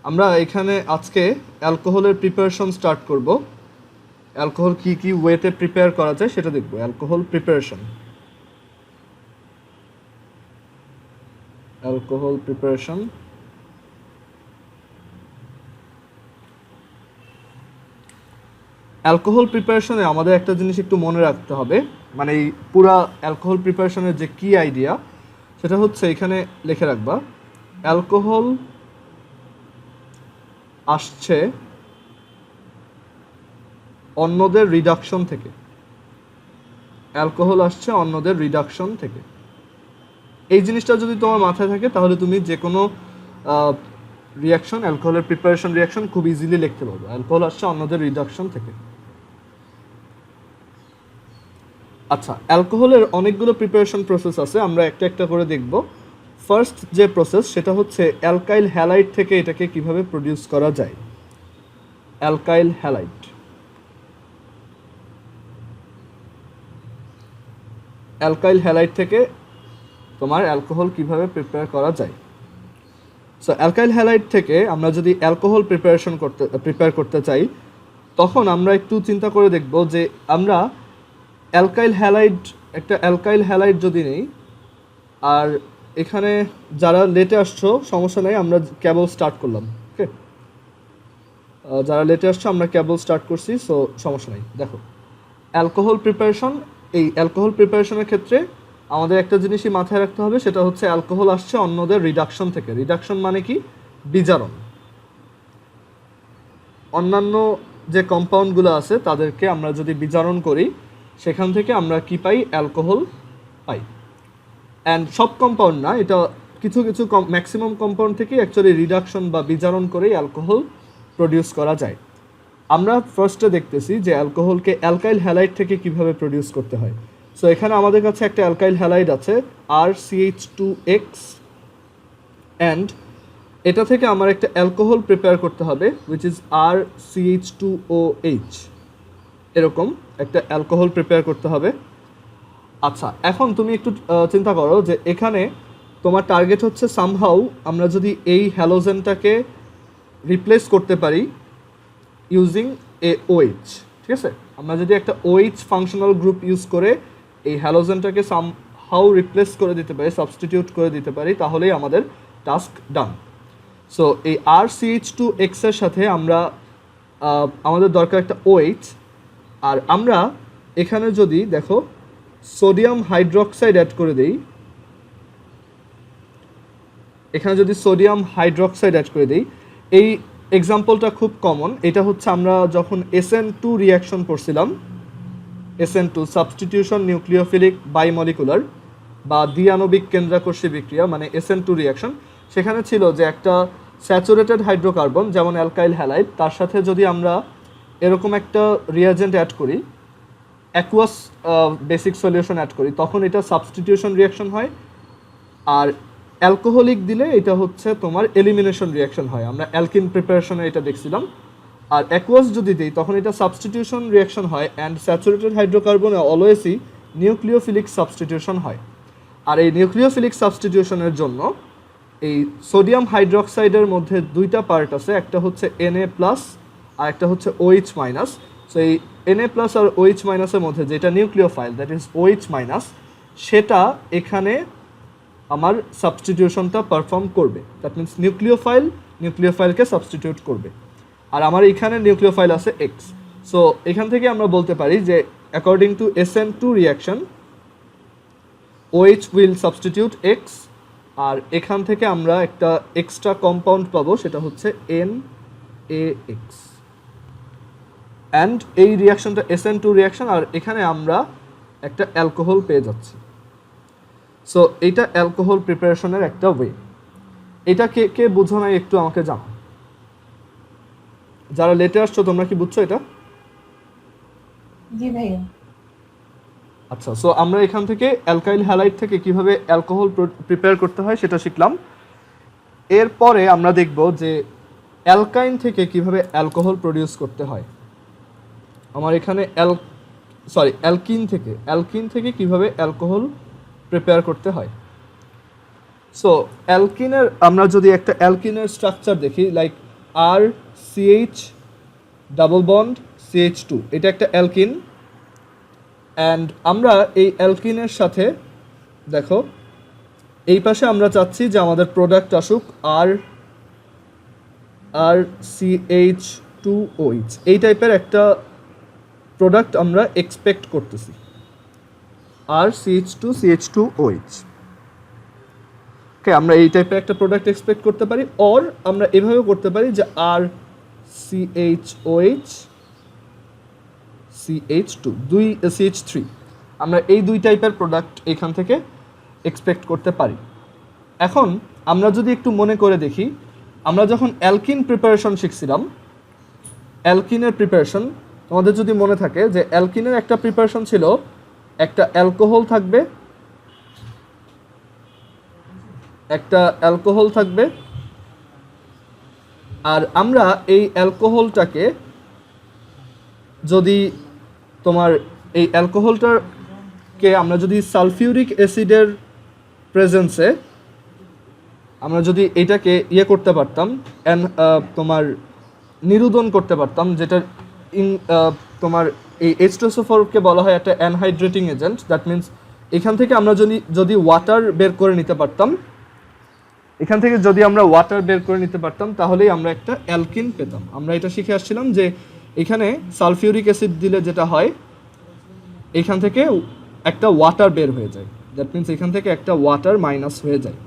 আমরা এখানে আজকে অ্যালকোহলের প্রিপারেশন স্টার্ট করব। অ্যালকোহল কি কি ওয়েতে প্রিপেয়ার করা যায় সেটা দেখব। Alcohol preparation, alcohol preparation. Alcohol প্রিপারেশনে আমাদের একটা জিনিস একটু মনে রাখতে হবে, মানে এই পুরা অ্যালকোহল প্রিপারেশনের যে কি আইডিয়া সেটা হচ্ছে এখানে লিখে রাখবা। অ্যালকোহল আসছে অন্যদের রিডাকশন থেকে, অ্যালকোহল আসছে অন্যদের রিডাকশন থেকে। এই জিনিসটা যদি তোমার মাথায় থাকে তাহলে তুমি যে কোনো রিয়াকশন, অ্যালকোহলের প্রিপারেশন রিয়াকশন খুব ইজিলি লিখতে পারবে। অ্যালকোহল আসছে অন্যদের রিডাকশন থেকে। আচ্ছা, অ্যালকোহলের অনেকগুলো প্রিপারেশন প্রসেস আছে, আমরা একটা একটা করে দেখব। ফার্স্ট যে প্রসেস সেটা হচ্ছে অ্যালকাইল হ্যালাইড থেকে এটাকে কিভাবে প্রডিউস করা যায়। অ্যালকাইল হ্যালাইড, অ্যালকাইল হ্যালাইড থেকে তোমার অ্যালকোহল কিভাবে প্রিপেয়ার করা যায়। সো অ্যালকাইল হ্যালাইড থেকে আমরা যদি অ্যালকোহল প্রিপেয়ার করতে চাই তখন আমরা একটু চিন্তা করে দেখব যে আমরা অ্যালকাইল হ্যালাইড যদি নেই, আর এখানে যারা লেটে আসছো সমস্যা নেই, আমরা কেবল স্টার্ট করলাম। ওকে, যারা লেটে আসছো আমরা কেবল স্টার্ট করছি, সো সমস্যা নেই। দেখো, অ্যালকোহল প্রিপারেশন, এই অ্যালকোহল প্রিপারেশনের ক্ষেত্রে আমাদের একটা জিনিসই মাথায় রাখতে হবে, সেটা হচ্ছে অ্যালকোহল আসছে অন্যদের রিডাকশন থেকে। রিডাকশন মানে কি? বিজারণ। অন্যান্য যে কম্পাউন্ডগুলো আছে তাদেরকে আমরা যদি বিজারণ করি সেখান থেকে আমরা কি পাই? অ্যালকোহল পাই। অ্যান্ড সব কম্পাউন্ড না, এটা কিছু কিছু ম্যাক্সিমাম কম্পাউন্ড থেকে অ্যাকচুয়ালি রিডাকশন বা বিজারণ করেই অ্যালকোহল প্রডিউস করা যায়। আমরা ফার্স্টে দেখতেছি যে অ্যালকোহলকে অ্যালকাইল হ্যালাইড থেকে কিভাবে প্রডিউস করতে হয়। সো এখানে আমাদের কাছে একটা অ্যালকাইল হ্যালাইড আছে RCH2X, অ্যান্ড এটা থেকে আমার একটা অ্যালকোহল প্রিপেয়ার করতে হবে উইচ ইজ RCH2OH। এরকম একটা অ্যালকোহল প্রিপেয়ার করতে হবে। আচ্ছা, এখন তুমি একটু চিন্তা করো যে এখানে তোমার টার্গেট হচ্ছে সামহাউ আমরা যদি এই হ্যালোজেনটাকে রিপ্লেস করতে পারি ইউজিং এ OH। ঠিক আছে, আমরা যদি একটা OH ফাংশনাল গ্রুপ ইউজ করে এই হ্যালোজেনটাকে সামহাউ রিপ্লেস করে দিতে পারি, সাবস্টিটিউট করে দিতে পারি, তাহলেই আমাদের টাস্ক ডান। সো এই RCH2X এর সাথে আমরা আমাদের দরকার একটা OH, আর আমরা এখানে যদি দেখো সোডিয়াম হাইড্রক্সাইড অ্যাড করে দেই, এখানে যদি সোডিয়াম হাইড্রক্সাইড অ্যাড করে দেই, এই এক্সাম্পলটা খুব কমন। এটা হচ্ছে আমরা যখন SN2 রিয়াকশন করছিলাম, SN2 সাবস্টিটিউশন নিউক্লিওফিলিক বাইমলিকুলার বা দ্বিআণবিক কেন্দ্রাকর্ষী বিক্রিয়া, মানে SN2 রিয়াকশন, সেখানে ছিল যে একটা স্যাচুরেটেড হাইড্রোকার্বন যেমন অ্যালকাইল হ্যালাইড, তার সাথে যদি আমরা এরকম একটা রিয়াজেন্ট অ্যাড করি, অ্যাকুয়াস বেসিক সলিউশন অ্যাড করি, তখন এটা সাবস্টিটিউশন রিয়াকশন হয়। আর অ্যালকোহলিক দিলে এটা হচ্ছে তোমার এলিমিনেশন রিয়াকশন হয়। আমরা অ্যালকিন প্রিপারেশনে এটা দেখছিলাম। আর অ্যাকুয়াস যদি দিই তখন এটা সাবস্টিটিউশন রিয়াকশন হয়, অ্যান্ড স্যাচুরেটেড হাইড্রোকার্বনে অলওয়েজই নিউক্লিওফিলিক সাবস্টিটিউশন হয়। আর এই নিউক্লিওফিলিক সাবস্টিটিউশনের জন্য এই সোডিয়াম হাইড্রক্সাইডের মধ্যে দুইটা পার্ট আছে, একটা হচ্ছে Na+ আর একটা হচ্ছে OH-। সো এই Na+ আর OH- মধ্যে যেটা নিউক্লিওফাইল, দ্যাট ইজ OH-, সেটা এখানে আমার সাবস্টিটিউশনটা পারফর্ম করবে। দ্যাট মিনস নিউক্লিওফাইলকে সাবস্টিটিউট করবে। আর আমার এখানে নিউক্লিওফাইল আছে X। সো এখান থেকে আমরা বলতে পারি যে according to SN2 reaction OH will substitute X, আর এখান থেকে আমরা একটা এক্সট্রা কম্পাউন্ড পাবো, সেটা হচ্ছে NaX। অ্যান্ড এই রিয়াকশনটা SN2 রিয়াকশন, আর এখানে আমরা একটা অ্যালকোহল পেয়ে যাচ্ছি। সো এইটা অ্যালকোহল প্রিপারেশনের একটা ওয়ে। এটা কে কে বুঝো নাই একটু আমাকে জানো। যারা লেটে আসছো তোমরা কি বুঝছো এটা? জি ভাইয়া। আচ্ছা, সো আমরা এখান থেকে অ্যালকাইল হ্যালাইড থেকে কিভাবে অ্যালকোহল প্রিপেয়ার করতে হয় সেটা শিখলাম। এরপরে আমরা দেখব যে অ্যালকাইন থেকে কিভাবে অ্যালকোহল প্রডিউস করতে হয়। আমার এখানে অ্যালকিন থেকে কিভাবে অ্যালকোহল প্রিপেয়ার করতে হয়। সো অ্যালকিনের আমরা যদি একটা অ্যালকিনের স্ট্রাকচার দেখি, লাইক আর সিএইচ ডাবল বন্ড CH2, এটা একটা অ্যালকিন। অ্যান্ড আমরা এই অ্যালকিনের সাথে দেখো এই পাশে আমরা চাচ্ছি যে আমাদের প্রোডাক্ট আসুক আর CH2OH, এই টাইপের একটা প্রোডাক্ট আমরা এক্সপেক্ট করতেছি, আর CH2OH। ওকে, আমরা এই টাইপের একটা প্রোডাক্ট এক্সপেক্ট করতে পারি, অর আমরা এভাবেও করতে পারি যে আর CHOH CH2 CH3, আমরা এই দুই টাইপের প্রোডাক্ট এখান থেকে এক্সপেক্ট করতে পারি। এখন আমরা যদি একটু মনে করে দেখি, আমরা যখন অ্যালকিন প্রিপারেশন শিখছিলাম, অ্যালকিনের প্রিপারেশন তোমাদের যদি মনে থাকে যে অ্যালকিনের একটা প্রিপারেশন ছিল, একটা অ্যালকোহল থাকবে, আর আমরা এই অ্যালকোহলটাকে যদি এই অ্যালকোহলটাকে আমরা যদি সালফিউরিক অ্যাসিডের প্রেজেন্সে আমরা যদি এটাকে করতে পারতাম, নিরুদন করতে পারতাম, যেটা তোমার এই H2SO4-কে বলা হয় একটা অ্যানহাইড্রেটিং এজেন্ট। দ্যাট মিনস এখান থেকে আমরা যদি ওয়াটার বের করে নিতে পারতাম, তাহলেই আমরা একটা অ্যালকিন পেতাম। আমরা এটা শিখে আসছিলাম যে এখানে সালফিউরিক অ্যাসিড দিলে যেটা হয়, এখান থেকে একটা ওয়াটার বের হয়ে যায়। দ্যাট মিনস এখান থেকে একটা ওয়াটার মাইনাস হয়ে যায়।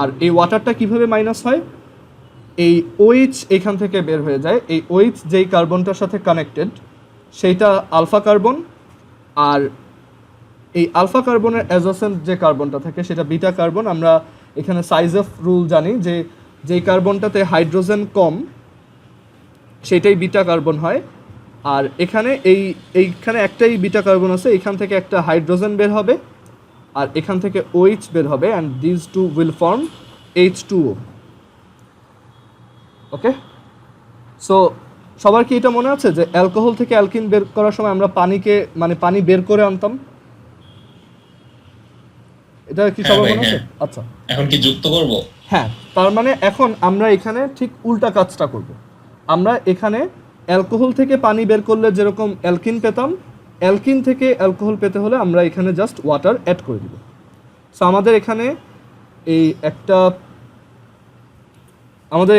আর এই ওয়াটারটা কিভাবে মাইনাস হয়, এই OH এখান থেকে বের হয়ে যায়। এই OH যেই কার্বনটার সাথে কানেক্টেড সেইটা আলফা কার্বন, আর এই আলফা কার্বনের অ্যাডজেসেন্ট যে কার্বনটা থাকে সেটা বিটা কার্বন। আমরা এখানে সাইজ অফ রুল জানি যে যেই কার্বনটাতে হাইড্রোজেন কম সেটাই বিটা কার্বন হয়। আর এইখানে একটাই বিটা কার্বন আছে, এখান থেকে একটা হাইড্রোজেন বের হবে আর এখান থেকে OH বের হবে, and this two will form H2O। Okay, so সবার কি এটা মনে আছে যে অ্যালকোহল থেকে অ্যালকিন বের করার সময় আমরা পানি বের করে আনতাম? এটা কি সবার মনে আছে? আচ্ছা, এখন কি যুক্ত করব? হ্যাঁ, তার মানে এখন আমরা এখানে ঠিক উল্টা কাজটা করব। আমরা এখানে অ্যালকোহল থেকে পানি বের করলে যেরকম অ্যালকিন পেতাম, অ্যালকিন থেকে অ্যালকোহল পেতে হলে আমরা এখানে জাস্ট ওয়াটার অ্যাড করে দিব। সো আমাদের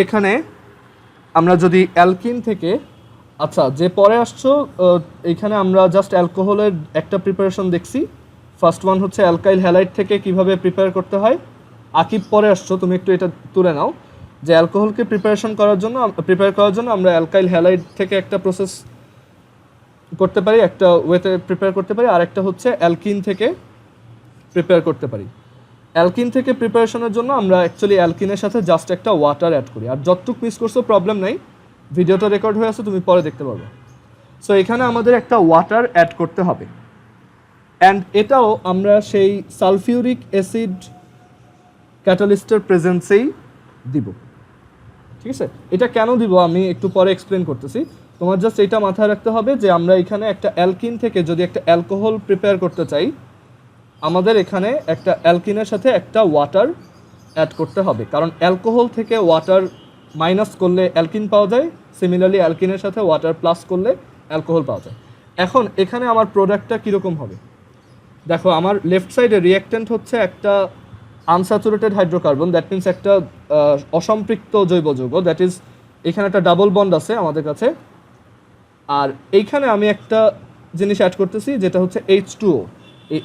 এখানে আমরা যদি অ্যালকিন থেকে, আচ্ছা যে পরে আসছো এখানে আমরা জাস্ট অ্যালকোহলের একটা প্রিপারেশন দেখছি। ফার্স্ট ওয়ান হচ্ছে অ্যালকাইল হ্যালাইড থেকে কিভাবে প্রিপেয়ার করতে হয়। আকিব পরে আসছো, তুমি একটু এটা তুলে নাও যে অ্যালকোহলকে প্রিপারেশন করার জন্য আমরা অ্যালকাইল হ্যালাইড থেকে একটা প্রসেস করতে পারি, একটা ওয়েতে প্রিপেয়ার করতে পারি, আর একটা হচ্ছে অ্যালকিন থেকে প্রিপেয়ার করতে পারি। অ্যালকিন থেকে প্রিপারেশনের জন্য আমরা অ্যাকচুয়ালি অ্যালকিনের সাথে জাস্ট একটা ওয়াটার অ্যাড করি। আর যতটুকু মিস করছো প্রবলেম নাই, ভিডিওটা রেকর্ড হয়ে আছে, তুমি পরে দেখতে পারবে। সো এখানে আমাদের একটা ওয়াটার অ্যাড করতে হবে, অ্যান্ড এটাও আমরা সেই সালফিউরিক অ্যাসিড ক্যাটালিস্টের প্রেজেন্সেই দিব। ঠিক আছে, এটা কেন দিব আমি একটু পরে এক্সপ্লেন করতেছি। তোমার জাস্ট এটা মাথায় রাখতে হবে যে আমরা এখানে একটা অ্যালকিন থেকে যদি একটা অ্যালকোহল প্রিপেয়ার করতে চাই, আমাদের এখানে একটা অ্যালকিনের সাথে একটা ওয়াটার অ্যাড করতে হবে, কারণ অ্যালকোহল থেকে ওয়াটার মাইনাস করলে অ্যালকিন পাওয়া যায়, সিমিলারলি অ্যালকিনের সাথে ওয়াটার প্লাস করলে অ্যালকোহল পাওয়া যায়। এখন এখানে আমার প্রোডাক্টটা কীরকম হবে দেখো, আমার লেফট সাইডে রিঅ্যাক্ট্যান্ট হচ্ছে একটা আনস্যাচুরেটেড হাইড্রোকার্বন, দ্যাট মিনস একটা অসম্পৃক্ত জৈব যৌগ, দ্যাট ইজ এখানে একটা ডাবল বন্ড আছে আমাদের কাছে। আর এইখানে আমি একটা জিনিস অ্যাড করতেছি যেটা হচ্ছে H2O। এই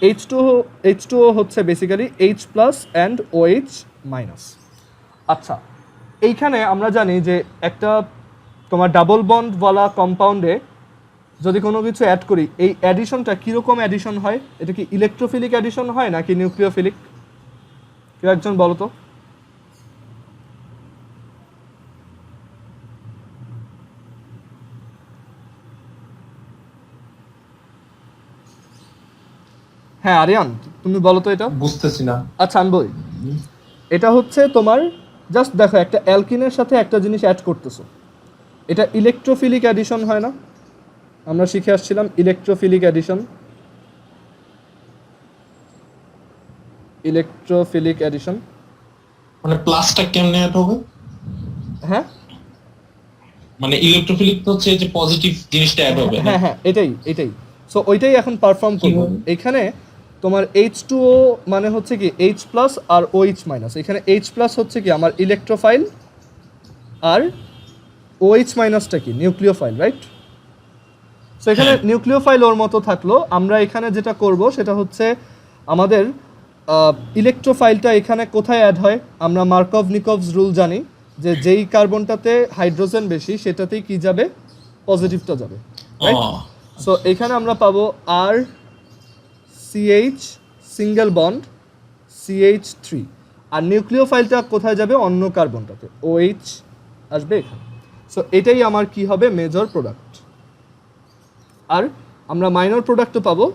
H2O হচ্ছে basically H plus and OH minus. আচ্ছা, এইখানে আমরা জানি যে একটা তোমার ডাবল বন্ডওয়ালা কম্পাউন্ডে যদি কোনো কিছু অ্যাড করি, এই অ্যাডিশনটা কীরকম অ্যাডিশন হয়? এটা কি ইলেকট্রোফিলিক অ্যাডিশন হয় নাকি নিউক্লিওফিলিক? কেউ একজন বলো তো। হ্যাঁ আরিয়ান, তুমি বলো তো এটা। বুঝতেছি না। আচ্ছা আমি বলি, এটা হচ্ছে তোমার জাস্ট দেখো একটা অ্যালকিনের সাথে একটা জিনিস অ্যাড করতেছো, এটা ইলেকট্রোফিলিক অ্যাডিশন হয় না? আমরা শিখে আসছিলাম ইলেকট্রোফিলিক অ্যাডিশন। মানে প্লাসটা কেমনে অ্যাড হবে? হ্যাঁ, মানে ইলেকট্রোফিলিক হচ্ছে যে পজিটিভ জিনিসটা অ্যাড হবে। হ্যাঁ হ্যাঁ, এটাই। সো ওইটাই এখন পারফর্ম করবো। এখানে তোমার H2O মানে হচ্ছে কি H প্লাস আর OH মাইনাস। এখানে H প্লাস হচ্ছে কি আমার ইলেকট্রোফাইল, আর OH মাইনাসটা কি নিউক্লিওফাইল, রাইট? সো এখানে নিউক্লিওফাইল ওর মতো থাকলো। আমরা এখানে যেটা করব সেটা হচ্ছে আমাদের ইলেকট্রোফাইলটা এখানে কোথায় অ্যাড হয়, আমরা মার্কভ নিকভস রুল জানি যে যেই কার্বনটাতে হাইড্রোজেন বেশি সেটাতেই কি যাবে, পজিটিভটা যাবে, রাইট? সো এখানে আমরা পাবো আর CH সিঙ্গেল বন্ড CH3, আর নিউক্লিওফাইলটা কোথায় যাবে, অন্য কার্বনটাতে OH আসবে এখানে। সো এটাই আমার কি হবে, মেজর প্রোডাক্ট। আর আমরা মাইনর প্রোডাক্টও পাবো।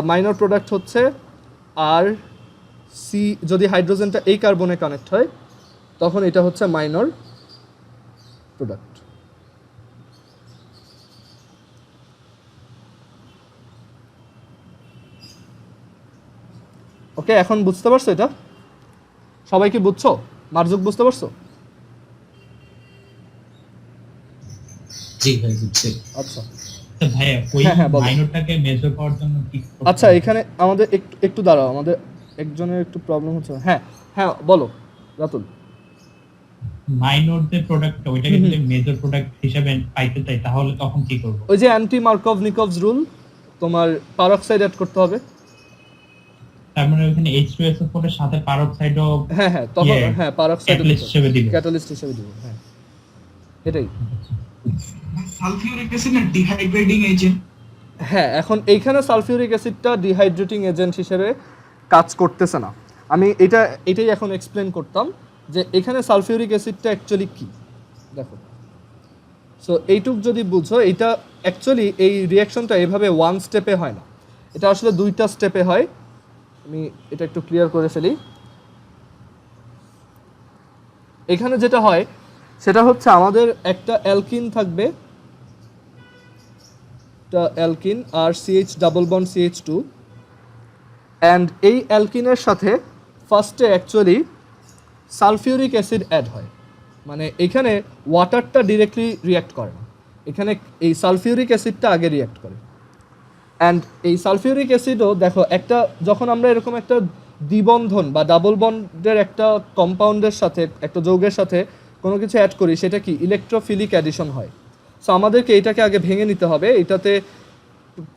মাইনর প্রোডাক্ট হচ্ছে আর সি, যদি হাইড্রোজেনটা এই কার্বনে কানেক্ট হয় তখন এটা হচ্ছে মাইনর প্রোডাক্ট। ওকে, এখন বুঝতে পারছো এটা? সবাই কি বুঝছো? মার্জুক বুঝতে পারছো? জি ভাই বুঝছি। আচ্ছা তো ভাইয়া ওই হ্যাঁ, বলো। মাইনরটাকে মেজার করার জন্য কি করতে আচ্ছা হবে? এখানে আমাদের একটু দাঁড়াও, আমাদের একজনের একটু প্রবলেম হচ্ছে। হ্যাঁ হ্যাঁ বলো রাতুল। মাইনর যে প্রোডাক্টটা ওইটাকে যদি মেজর প্রোডাক্ট হিসেবে পাইতে চাই তাহলে তখন কি করব? ওই যে অ্যান্টি মার্কভ নিকভস রুল, তোমার পারক্সাইড অ্যাড করতে হবে। তার মানে ওখানে H2SO4 এর সাথে পারক্সাইডও হ্যাঁ তখন হ্যাঁ পারক্সাইড ক্যাটালিস্ট হিসেবে দিবে। ক্যাটালিস্ট হিসেবে দিব, হ্যাঁ এটাই। সালফিউরিক অ্যাসিড না ডিহাইড্রেটিং এজেন্ট। হ্যাঁ, এখন এইখানে সালফিউরিক অ্যাসিডটা ডিহাইড্রেটিং এজেন্ট হিসেবে কাজ করতেছে না। আমি এটাই এখন এক্সপ্লেন করতাম যে এখানে সালফিউরিক অ্যাসিডটা অ্যাকচুয়ালি কি। দেখো, সো এইটুক যদি বুঝো, এটা অ্যাকচুয়ালি এই রিয়াকশনটা এভাবে ওয়ান স্টেপে হয় না, এটা আসলে দুইটা স্টেপে হয়। আমি এটা একটু ক্লিয়ার করে ফেলি। এখানে যেটা হয় সেটা হচ্ছে আমাদের একটা অ্যালকিন থাকবে, অ্যালকিন আর CH double bond CH2, and এই অ্যালকিনের সাথে ফার্স্টে অ্যাকচুয়ালি সালফিউরিক অ্যাসিড অ্যাড হয়। মানে এখানে ওয়াটারটা ডিরেক্টলি রিয়্যাক্ট করে না, এখানে এই সালফিউরিক অ্যাসিডটা আগে রিয়্যাক্ট করে। অ্যান্ড এই সালফিউরিক অ্যাসিডও দেখো, একটা যখন আমরা এরকম একটা দ্বিবন্ধন বা ডাবল বন্ডের একটা কম্পাউন্ডের সাথে, একটা যৌগের সাথে কোনো কিছু অ্যাড করি, সেটা কি ইলেকট্রোফিলিক অ্যাডিশন হয়। সো আমাদেরকে এটাকে আগে ভেঙে নিতে হবে, এটাতে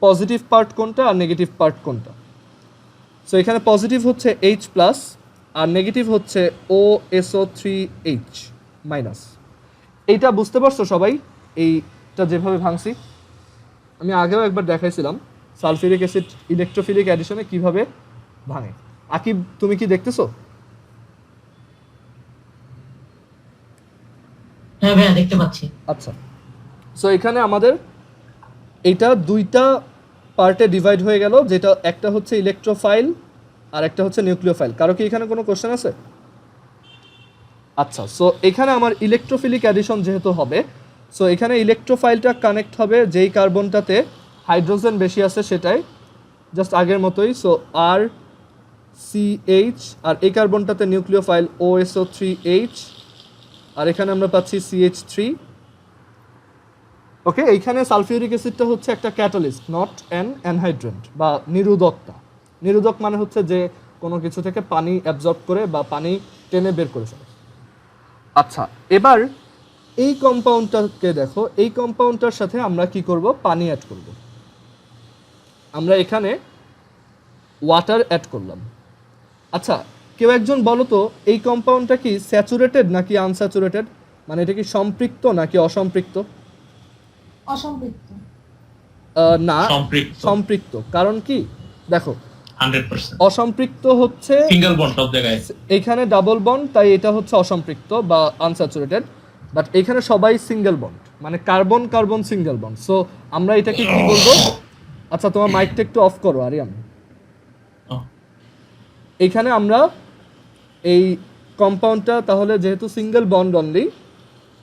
পজিটিভ পার্ট কোনটা আর নেগেটিভ পার্ট কোনটা। সো এখানে পজিটিভ হচ্ছে H প্লাস আর নেগেটিভ হচ্ছে OSO3H মাইনাস। এইটা বুঝতে পারছো সবাই? এইটা যেভাবে ভাঙছি আমি আগেও একবার দেখাইছিলাম সালফিউরিক অ্যাসিড ইলেকট্রোফিলিক অ্যাডিশনে কিভাবে ভাঙে। আকিব, তুমি কি দেখতেছো? হ্যাঁ ভাইয়া দেখতে পাচ্ছি। আচ্ছা, সো এখানে আমাদের এটা দুইটা পার্টে ডিভাইড হয়ে গেল, যেটা একটা হচ্ছে ইলেকট্রোফাইল আর একটা হচ্ছে নিউক্লিওফাইল। কারো কি এখানে কোনো কোশ্চেন আছে? আচ্ছা, সো এখানে আমার ইলেকট্রোফিলিক অ্যাডিশন যেহেতু হবে, সো এখানে ইলেকট্রোফাইলটা কানেক্ট হবে যেই কার্বনটাতে হাইড্রোজেন বেশি আছে সেটাই, জাস্ট আগের মতোই। সো আর CH, আর এই কার্বনটাতে নিউক্লিওফাইল OSO3H, আর এখানে আমরা পাচ্ছি CH3। ওকে, এইখানে সালফিউরিক অ্যাসিডটা হচ্ছে একটা ক্যাটালিস্ট, নট অ্যান অ্যানহাইড্রেন্ট বা নিরোধকতা। নিরোধক মানে হচ্ছে যে কোনো কিছু থেকে পানি অ্যাবজর্ব করে বা পানি টেনে বের করে ফেলে। আচ্ছা, এবার এই কম্পাউন্ডটাকে দেখো, এই কম্পাউন্ডটার সাথে আমরা কি করব, পানি অ্যাড করব। আমরা এখানে ওয়াটার অ্যাড করলাম। আচ্ছা, কেউ একজন বলো তো, এই কম্পাউন্ডটা কি স্যাচুরেটেড নাকি আনস্যাচুরেটেড, মানে এটা কি সম্পৃক্ত নাকি অসম্পৃক্ত? অসম্পৃক্ত। না, সম্পৃক্ত। কারণ কি দেখো, 100% অসম্পৃক্ত হচ্ছে সিঙ্গেল বন্ড সব জায়গায়, এখানে ডাবল বন্ড, তাই এটা হচ্ছে অসম্পৃক্ত বা আনস্যাচুরেটেড। বাট এখানে সবাই সিঙ্গেল বন্ড, মানে carbon carbon single bond. So আমরা এটাকে কি বলবো? আচ্ছা, তোমার মাইকটা একটু অফ করো আরিয়ান। এইখানে আমরা এই কম্পাউন্ডটা তাহলে যেহেতু সিঙ্গেল বন্ড অনলি,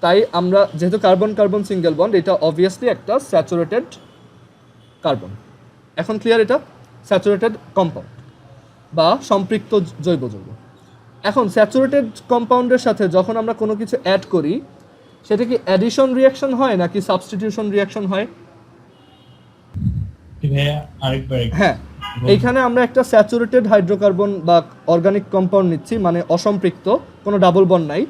তাই আমরা যেহেতু কার্বন কার্বন সিঙ্গেল বন্ড, এটা অবভিয়াসলি একটা স্যাচুরেটেড কার্বন। এখন ক্লিয়ার? এটা স্যাচুরেটেড কম্পাউন্ড বা সম্পৃক্ত জৈব যৌগ। এখন স্যাচুরেটেড কম্পাউন্ডের সাথে যখন আমরা কোনো কিছু অ্যাড করি, সেটা কি অ্যাডিশন রিঅ্যাকশন হয় নাকি সাবস্টিটিউশন রিঅ্যাকশন হয়? ভাইয়া আরেকবার হ্যাঁ, এইখানে আমরা একটা স্যাচুরেটেড হাইড্রোকার্বন বা অর্গানিক কম্পাউন্ড নিচ্ছি, মানে অসম্পৃক্ত, কোনো ডাবল বন্ড নাই,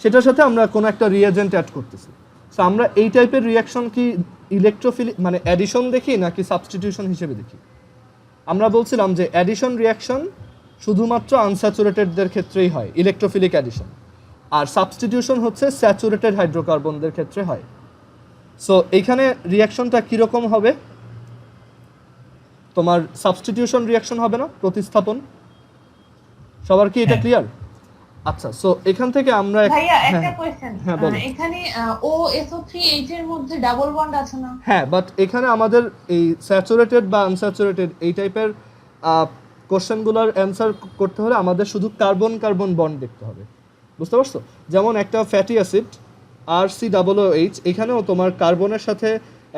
সেটার সাথে আমরা কোনো একটা রিয়েজেন্ট অ্যাড করতেছি। সো আমরা এই টাইপের রিঅ্যাকশন কি ইলেকট্রোফিলিক মানে অ্যাডিশন দেখি নাকি সাবস্টিটিউশন হিসেবে দেখি? আমরা বলছিলাম যে অ্যাডিশন রিঅ্যাকশন শুধুমাত্র আনস্যাচুরেটেডদের ক্ষেত্রেই হয়, ইলেকট্রোফিলিক অ্যাডিশন, আর সাবস্টিটিউশন হচ্ছে স্যাচুরেটেড হাইড্রোকার্বনদের ক্ষেত্রে হয়। সো এইখানে রিঅ্যাকশনটা কীরকম হবে? তোমার সাবস্টিটিউশন রিঅ্যাকশন হবে না, প্রতিস্থাপন। সবার কি এটা ক্লিয়ার? আচ্ছা, সো এখান থেকে আমরা ভাইয়া একটা কোশ্চেন, হ্যাঁ বলো। এখানে OSO3H এর মধ্যে ডাবল বন্ড আছে না? হ্যাঁ, বাট এখানে আমাদের এই স্যাচুরেটেড বা আনস্যাচুরেটেড এই টাইপের কোশ্চেনগুলোর অ্যান্সার করতে হলে আমাদের শুধু কার্বন কার্বন বন্ড দেখতে হবে, বুঝতে পারছো? যেমন একটা ফ্যাটি অ্যাসিড RCOOH, এখানেও তোমার কার্বনের সাথে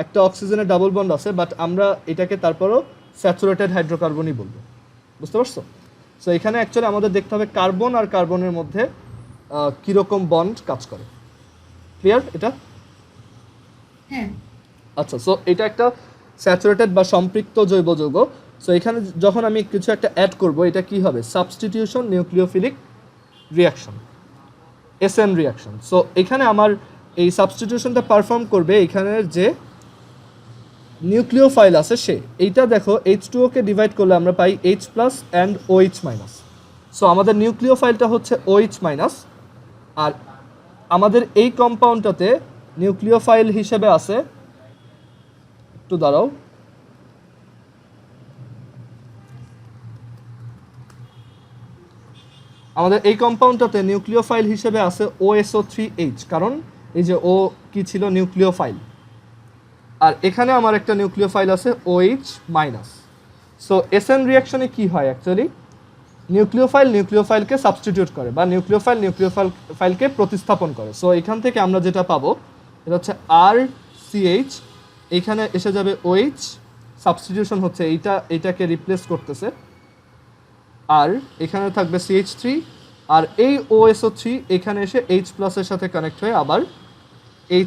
একটা অক্সিজেনের ডাবল বন্ড আছে, বাট আমরা এটাকে তারপরও স্যাচুরেটেড হাইড্রোকার্বনই বলবো, বুঝতে পারছো? সো এখানে অ্যাকচুয়ালি আমাদের দেখতে হবে কার্বন আর কার্বনের মধ্যে কীরকম বন্ড কাজ করে। ক্লিয়ার এটা? হ্যাঁ। আচ্ছা, সো এটা একটা স্যাচুরেটেড বা সম্পৃক্ত জৈব যৌগ। সো এখানে যখন আমি কিছু একটা অ্যাড করব, এটা কি হবে? Substitution nucleophilic reaction, SN reaction. So এখানে আমার এই সাবস্টিটিউশনটা পারফর্ম করবে এখানের যে নিউক্লিওফাইল আছে সে। এইটা দেখো, H2O কে ডিভাইড করলে আমরা পাই H+ অ্যান্ড OH-। সো আমাদের নিউক্লিওফাইলটা হচ্ছে OH-, আর আমাদের এই কম্পাউন্ডটাতে নিউক্লিওফাইল হিসেবে আছে, একটু দাঁড়াও, আমাদের এই কম্পাউন্ডটাতে নিউক্লিওফাইল হিসেবে আছে OSO3H, কারণ এই যে ও কি ছিল? নিউক্লিওফাইল। আর এখানে আমার একটা নিউক্লিওফাইল আছে OH-। সো SN রিঅ্যাকশনে কি হয় অ্যাকচুয়ালি? নিউক্লিওফাইলকে সাবস্টিটিউট করে বা নিউক্লিওফাইলকে প্রতিস্থাপন করে। সো এখান থেকে আমরা যেটা পাবো এটা হচ্ছে RCH, এইখানে এসে যাবে OH, সাবস্টিটিউশন হচ্ছে এইটাকে রিপ্লেস করতেছে, আর এখানে থাকবে CH3, আর এই OSO3 এখানে এসে H+ এর সাথে কানেক্ট হয়ে আবার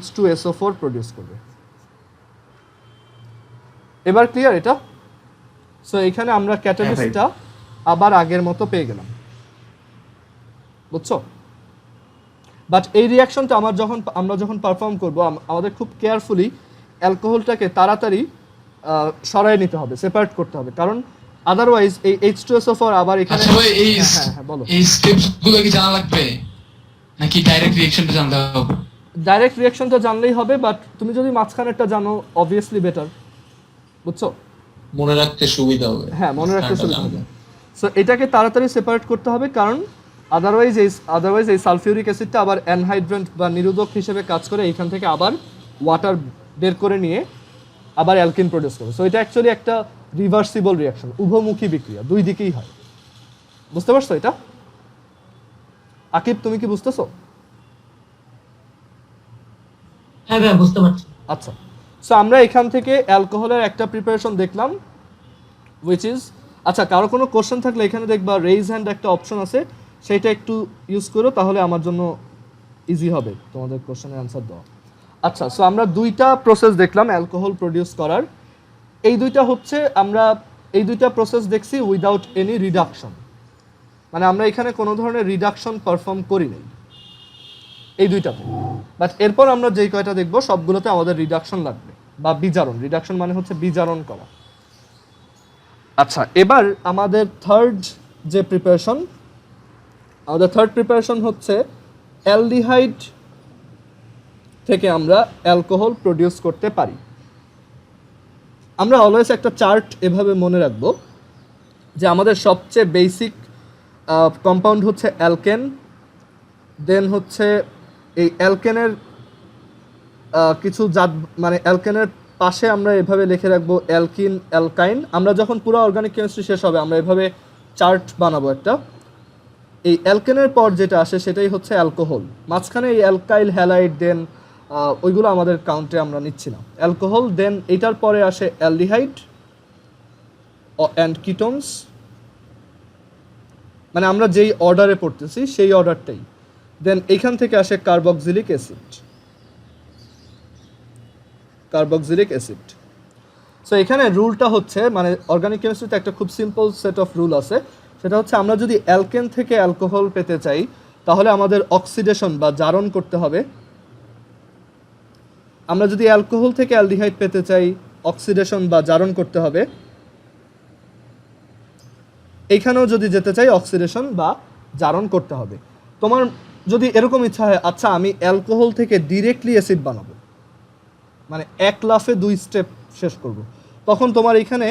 H2SO4 প্রডিউস করবে। এবার ক্লিয়ার এটা? সো এখানে আমরা ক্যাটালিস্টটা আবার আগের মতো পেয়ে গেলাম, বুঝছো? বাট এই রিঅ্যাকশনটা আমরা যখন পারফর্ম করব, আমাদের খুব কেয়ারফুলি অ্যালকোহলটাকে তাড়াতাড়ি সরাই নিতে হবে, সেপারেট করতে হবে, কারণ আদারওয়াইজ এই H2SO4 আবার এখানে। আচ্ছা ভাই, এই হ্যাঁ বলো। এই স্টেপস গুলো কি জানা লাগবে নাকি ডাইরেক্ট রিঅ্যাকশনটা জানতে হবে? ডাইরেক্ট রিঅ্যাকশনটা জানলেই হবে, বাট তুমি যদি মাঝখানেরটা জানো অবভিয়াসলি বেটার, বুঝছো? মনে রাখতে সুবিধা হবে। হ্যাঁ, মনে রাখতে সুবিধা হবে। সো এটাকে তাড়াতাড়ি সেপারেট করতে হবে, কারণ আদারওয়াইজ এই সালফিউরিক অ্যাসিডটা আবার অ্যানহাইড্রেন্ট বা নিরোধক হিসেবে কাজ করে, এইখান থেকে আবার ওয়াটার বের করে নিয়ে আবার অ্যালকিন প্রডিউস করবে। সো এটা অ্যাকচুয়ালি একটা রিভার্সিবল রিঅ্যাকশন, উভমুখী বিক্রিয়া, দুই দিকেই হয়, বুঝতে পারছো এটা? আকিব, তুমি কি বুঝতেছো? হ্যাঁ ভাই, বুঝতে পারছি। আচ্ছা, সো আমরা এখান থেকে অ্যালকোহলের একটা প্রিপারেশন দেখলাম, উইচ ইজ, আচ্ছা কারো কোনো কোশ্চেন থাকলে এখানে দেখবা রেইজ হ্যান্ড একটা অপশন আছে, সেইটা একটু ইউজ করো, তাহলে আমার জন্য ইজি হবে তোমাদের কোশ্চেনের অ্যান্সার দেওয়া। আচ্ছা, সো আমরা দুইটা প্রসেস দেখলাম অ্যালকোহল প্রডিউস করার। এই দুইটা প্রসেস দেখছি উইদাউট এনি রিডাকশন, মানে আমরা এখানে কোনো ধরনের রিডাকশন পারফর্ম করি নাই এই দুইটাতে। বাট এরপর আমরা যেই কয়টা দেখবো সবগুলোতে আমাদের রিডাকশন লাগবে বা বিজারণ। রিডাকশন মানে হচ্ছে বিজারণ করা। আচ্ছা, এবার আমাদের থার্ড প্রিপারেশন হচ্ছে অ্যালডিহাইড থেকে আমরা অ্যালকোহল প্রডিউস করতে পারি। আমরা অলওয়েজ একটা চার্ট এভাবে মনে রাখবো যে আমাদের সবচেয়ে বেসিক কম্পাউন্ড হচ্ছে অ্যালকেন, দেন হচ্ছে এই অ্যালকেনের কিছু জাত, মানে অ্যালকেনের পাশে আমরা এভাবে লিখে রাখবো অ্যালকিন, অ্যালকাইন। আমরা যখন পুরো অর্গানিক কেমিস্ট্রি শেষ হবে আমরা এভাবে চার্ট বানাবো একটা। এই অ্যালকেনের পর যেটা আসে সেটাই হচ্ছে অ্যালকোহল, মাঝখানে এই অ্যালকাইল, হ্যালাইড, দেন ওইগুলো আমাদের কাউন্টে আমরা নিচ্ছি না। অ্যালকোহল, দেন এটার পরে আসে অ্যালডিহাইড অ্যান্ড কিটোনস, মানে আমরা যেই অর্ডারে পড়তেছি সেই অর্ডারটাই। দেন এইখান থেকে আসে carboxylic acid. Carboxylic acid. So এখানে রুলটা হচ্ছে মানে অর্গানিক কেমিস্ট্রিতে একটা খুব সিম্পল সেট অফ রুল আছে, সেটা হচ্ছে আমরা যদি অ্যালকেন থেকে অ্যালকোহল পেতে চাই তাহলে আমাদের অক্সিডেশন বা জারণ করতে হবে। আমরা যদি অ্যালকোহল থেকে অ্যালডিহাইড পেতে চাই অক্সিডেশন বা জারণ করতে হবে। এইখানেও যদি যেতে চাই অক্সিডেশন বা জারণ করতে হবে। তোমার যদি এরকম ইচ্ছা হয় আচ্ছা আমি অ্যালকোহল থেকে ডিরেক্টলি অ্যাসিড বানাবো, মানে এক লাফে 2 স্টেপ শেষ করব, তখন তোমার এইখানে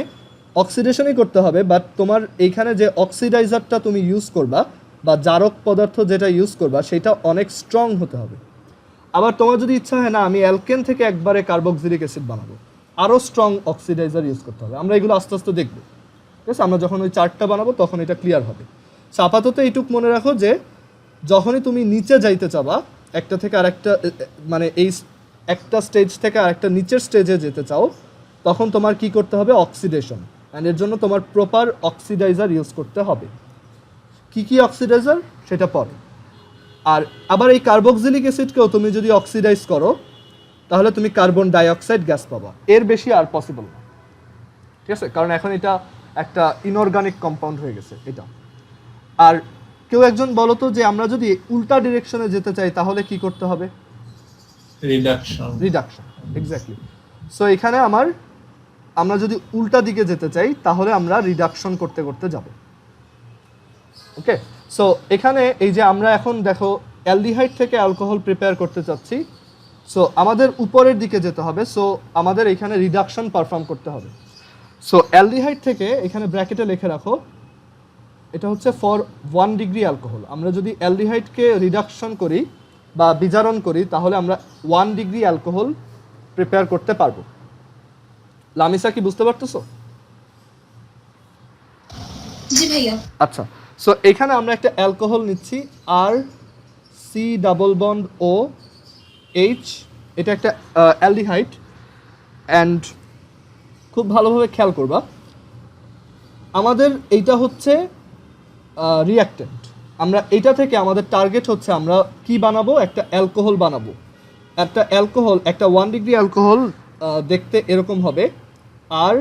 অক্সিডেশনই করতে হবে, বাট তোমার এইখানে যে অক্সিডাইজারটা তুমি ইউজ করবা বা জারক পদার্থ যেটা ইউজ করবা সেটা অনেক স্ট্রং হতে হবে। আবার তোমার যদি ইচ্ছা হয় না আমি অ্যালকেন থেকে একবারে কার্বক্সিলিক অ্যাসিড বানাবো, আরও স্ট্রং অক্সিডাইজার ইউজ করতে হবে। আমরা এগুলো আস্তে আস্তে দেখবো, ঠিক আছে? আমরা যখন ওই চার্টটা বানাবো তখন এটা ক্লিয়ার হবে। সো আপাতত এইটুক মনে রাখো যে যখনই তুমি নিচে যাইতে চাবা একটা থেকে আরেকটা, মানে এই একটা স্টেজ থেকে আরেকটা নিচের স্টেজে যেতে চাও, তখন তোমার কি করতে হবে? অক্সিডেশন। অ্যান্ড এর জন্য তোমার প্রপার অক্সিডাইজার ইউজ করতে হবে। কি কি অক্সিডাইজার সেটা পরে। আর আবার এই কার্বক্সিলিক অ্যাসিডকেও তুমি যদি অক্সিডাইজ করো তাহলে তুমি কার্বন ডাইঅক্সাইড গ্যাস পাবা, এর বেশি আর পসিবল না, ঠিক আছে? কারণ এখন এটা একটা ইনঅর্গানিক কম্পাউন্ড হয়ে গেছে এটা। আর কেউ একজন বলো তো যে আমরা যদি উল্টা ডিরেকশনে যেতে চাই তাহলে কি করতে হবে? Reduction, exactly. সো এখানে আমরা যদি উল্টা দিকে যেতে চাই তাহলে আমরা রিডাকশন করতে করতে যাব। ওকে, সো এখানে এই যে আমরা এখন দেখো অ্যালডিহাইড থেকে অ্যালকোহল প্রিপেয়ার করতে চাচ্ছি, সো আমাদের উপরের দিকে যেতে হবে। সো আমাদের এখানে রিডাকশন পারফর্ম করতে হবে। সো অ্যালডিহাইড থেকে এখানে ব্র্যাকেটে লিখে রাখো এটা হচ্ছে ফর 1 ডিগ্রি অ্যালকোহল। আমরা যদি অ্যালডিহাইডকে রিডাকশন করি বা বিজারণ করি তাহলে আমরা 1 ডিগ্রি অ্যালকোহল প্রিপেয়ার করতে পারবো। লামিসা কি বুঝতে পারতেছো? জি ভাইয়া। আচ্ছা, সো এখানে আমরা একটা অ্যালকোহল নিচ্ছি আর C double bond O H, এটা একটা অ্যালডিহাইড। অ্যান্ড খুব ভালোভাবে খেয়াল করবা আমাদের এইটা হচ্ছে রিঅ্যাক্টেন্ট। আমরা এটা থেকে আমাদের টার্গেট হচ্ছে আমরা কি বানাবো? একটা অ্যালকোহল বানাবো। একটা অ্যালকোহল, একটা 1 ডিগ্রি অ্যালকোহল দেখতে এরকম হবে আর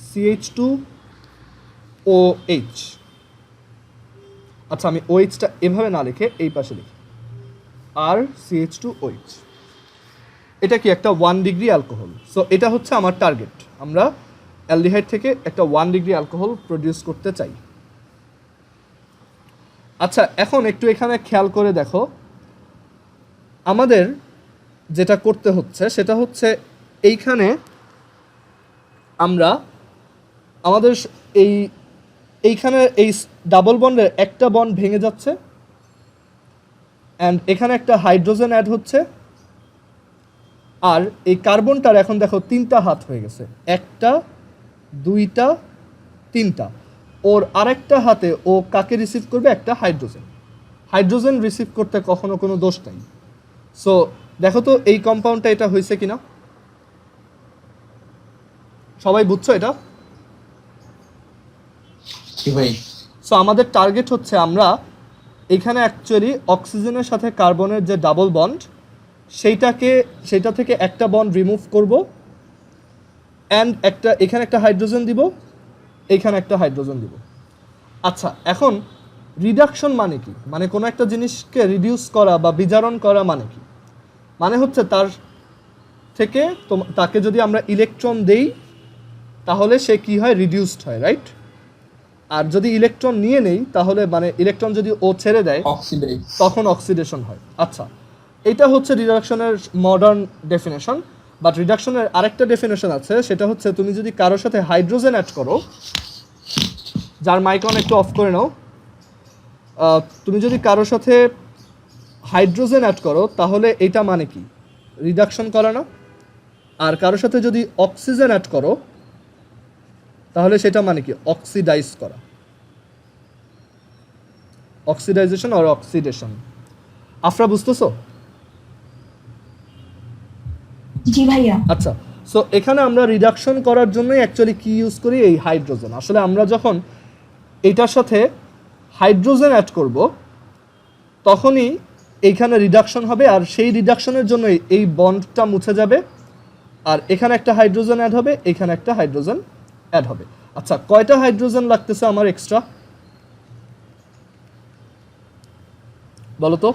CH2OH। আচ্ছা আমি OH-টা এভাবে না লিখে এই পাশে লিখি আর CH2OH। এটা কি একটা 1 ডিগ্রি অ্যালকোহল। সো এটা হচ্ছে আমার টার্গেট, আমরা অ্যালডিহাইড থেকে একটা 1 ডিগ্রি অ্যালকোহল প্রডিউস করতে চাই। আচ্ছা এখন একটু এখানে খেয়াল করে দেখো আমাদের যেটা করতে হচ্ছে সেটা হচ্ছে এইখানে আমরা আমাদের এইখানে এই ডাবল বন্ডের একটা বন্ড ভেঙে যাচ্ছে অ্যান্ড এখানে একটা হাইড্রোজেন অ্যাড হচ্ছে। আর এই কার্বনটার এখন দেখো 3টা হাত হয়ে গেছে, 1টা 2টা 3টা। ওর আরেকটা হাতে ও কাকে রিসিভ করবে? একটা হাইড্রোজেন। হাইড্রোজেন রিসিভ করতে কখনো কোনো দোষ নাই। সো দেখো তো এই কম্পাউন্ডটা এটা হয়েছে কিনা, সবাই বুঝছো এটা? কি ভাই? সো আমাদের টার্গেট হচ্ছে আমরা এখানে অ্যাকচুয়ালি অক্সিজেনের সাথে কার্বনের যে ডাবল বন্ড সেইটা থেকে একটা বন্ড রিমুভ করব অ্যান্ড এখানে একটা হাইড্রোজেন দিব, এইখানে একটা হাইড্রোজেন দিব। আচ্ছা এখন রিডাকশন মানে কি? মানে কোনো একটা জিনিসকে রিডিউস করা বা বিজারণ করা মানে কি? মানে হচ্ছে তাকে যদি আমরা ইলেকট্রন দেই তাহলে সে কি হয়? রিডিউসড হয়, রাইট? আর যদি ইলেকট্রন নিয়ে নেই তাহলে মানে ইলেকট্রন যদি ও ছেড়ে দেয় তখন অক্সিডেশন হয়। আচ্ছা এটা হচ্ছে রিডাকশনের মডার্ন ডেফিনেশন। বাট রিডাকশনের আরেকটা ডেফিনেশন আছে, সেটা হচ্ছে তুমি যদি কারোর সাথে হাইড্রোজেন অ্যাড করো, যার মাইকন একটু অফ করে নাও, তুমি যদি কারোর সাথে হাইড্রোজেন অ্যাড করো তাহলে এটা মানে কি? রিডাকশন করা না? আর কারোর সাথে যদি অক্সিজেন অ্যাড করো তাহলে সেটা মানে কি? অক্সিডাইজ করা, অক্সিডাইজেশন আর অক্সিডেশন। আফরা বুঝতেছো? জি ভাইয়া। আচ্ছা সো এখানে আমরা রিডাকশন করার জন্যই অ্যাকচুয়ালি কি ইউজ করি? এই হাইড্রোজেন। আসলে আমরা যখন এটার সাথে হাইড্রোজেন অ্যাড করব তখনই এইখানে রিডাকশন হবে আর সেই রিডাকশনের জন্যই এই বন্ডটা মুছে যাবে আর এখানে একটা হাইড্রোজেন অ্যাড হবে, এখানে একটা হাইড্রোজেন অ্যাড হবে। আচ্ছা, কয়টা হাইড্রোজেন লাগতেছে আমার এক্সট্রা বলো তো?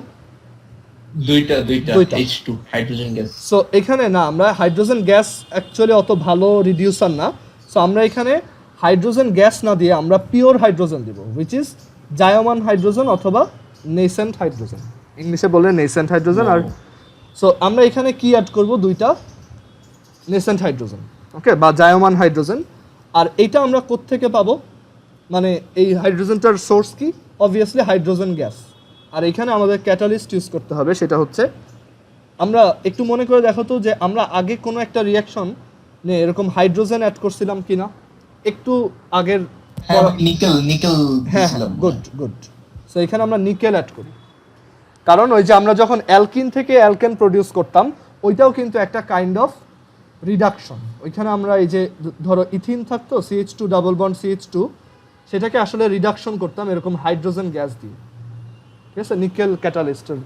দুইটা দুইটা। H2 hydrogen gas. সো এখানে না, আমরা হাইড্রোজেন গ্যাস অ্যাকচুয়ালি অত ভালো রিডিউসার না। সো আমরা এখানে হাইড্রোজেন গ্যাস না দিয়ে আমরা পিওর হাইড্রোজেন দিব, হুইচ ইজ জায়মান হাইড্রোজেন অথবা নেসেন্ট হাইড্রোজেন, ইংলিশে বলে নেসেন্ট হাইড্রোজেন। আর সো আমরা এখানে কি অ্যাড করব? দুইটা নেসেন্ট হাইড্রোজেন, ওকে, বা জায়মান হাইড্রোজেন। আর এইটা আমরা কোত্থেকে পাবো? মানে এই হাইড্রোজেনটার সোর্স কি? Obviously hydrogen gas. আর এখানে আমাদের ক্যাটালিস্ট ইউজ করতে হবে, সেটা হচ্ছে, আমরা একটু মনে করে দেখো তো যে আমরা আগে কোনো একটা রিয়াকশন নিয়ে এরকম হাইড্রোজেন অ্যাড করছিলাম কিনা, একটু আগের। হ্যাঁ, নিকেল হ্যাঁ, গুড। সো এখানে আমরা নিকেল অ্যাড করি, কারণ ওই যে আমরা যখন অ্যালকিন থেকে অ্যালকেন প্রডিউস করতাম, ওইটাও কিন্তু একটা কাইন্ড অফ রিডাকশন। ওইখানে আমরা এই যে ধরো ইথিন থাকতো, CH2 ডাবল বন্ড CH2, সেটাকে আসলে রিডাকশন করতাম এরকম হাইড্রোজেন গ্যাস দিয়ে, ঠিক আছে, নিকেল ক্যাটালিস্টের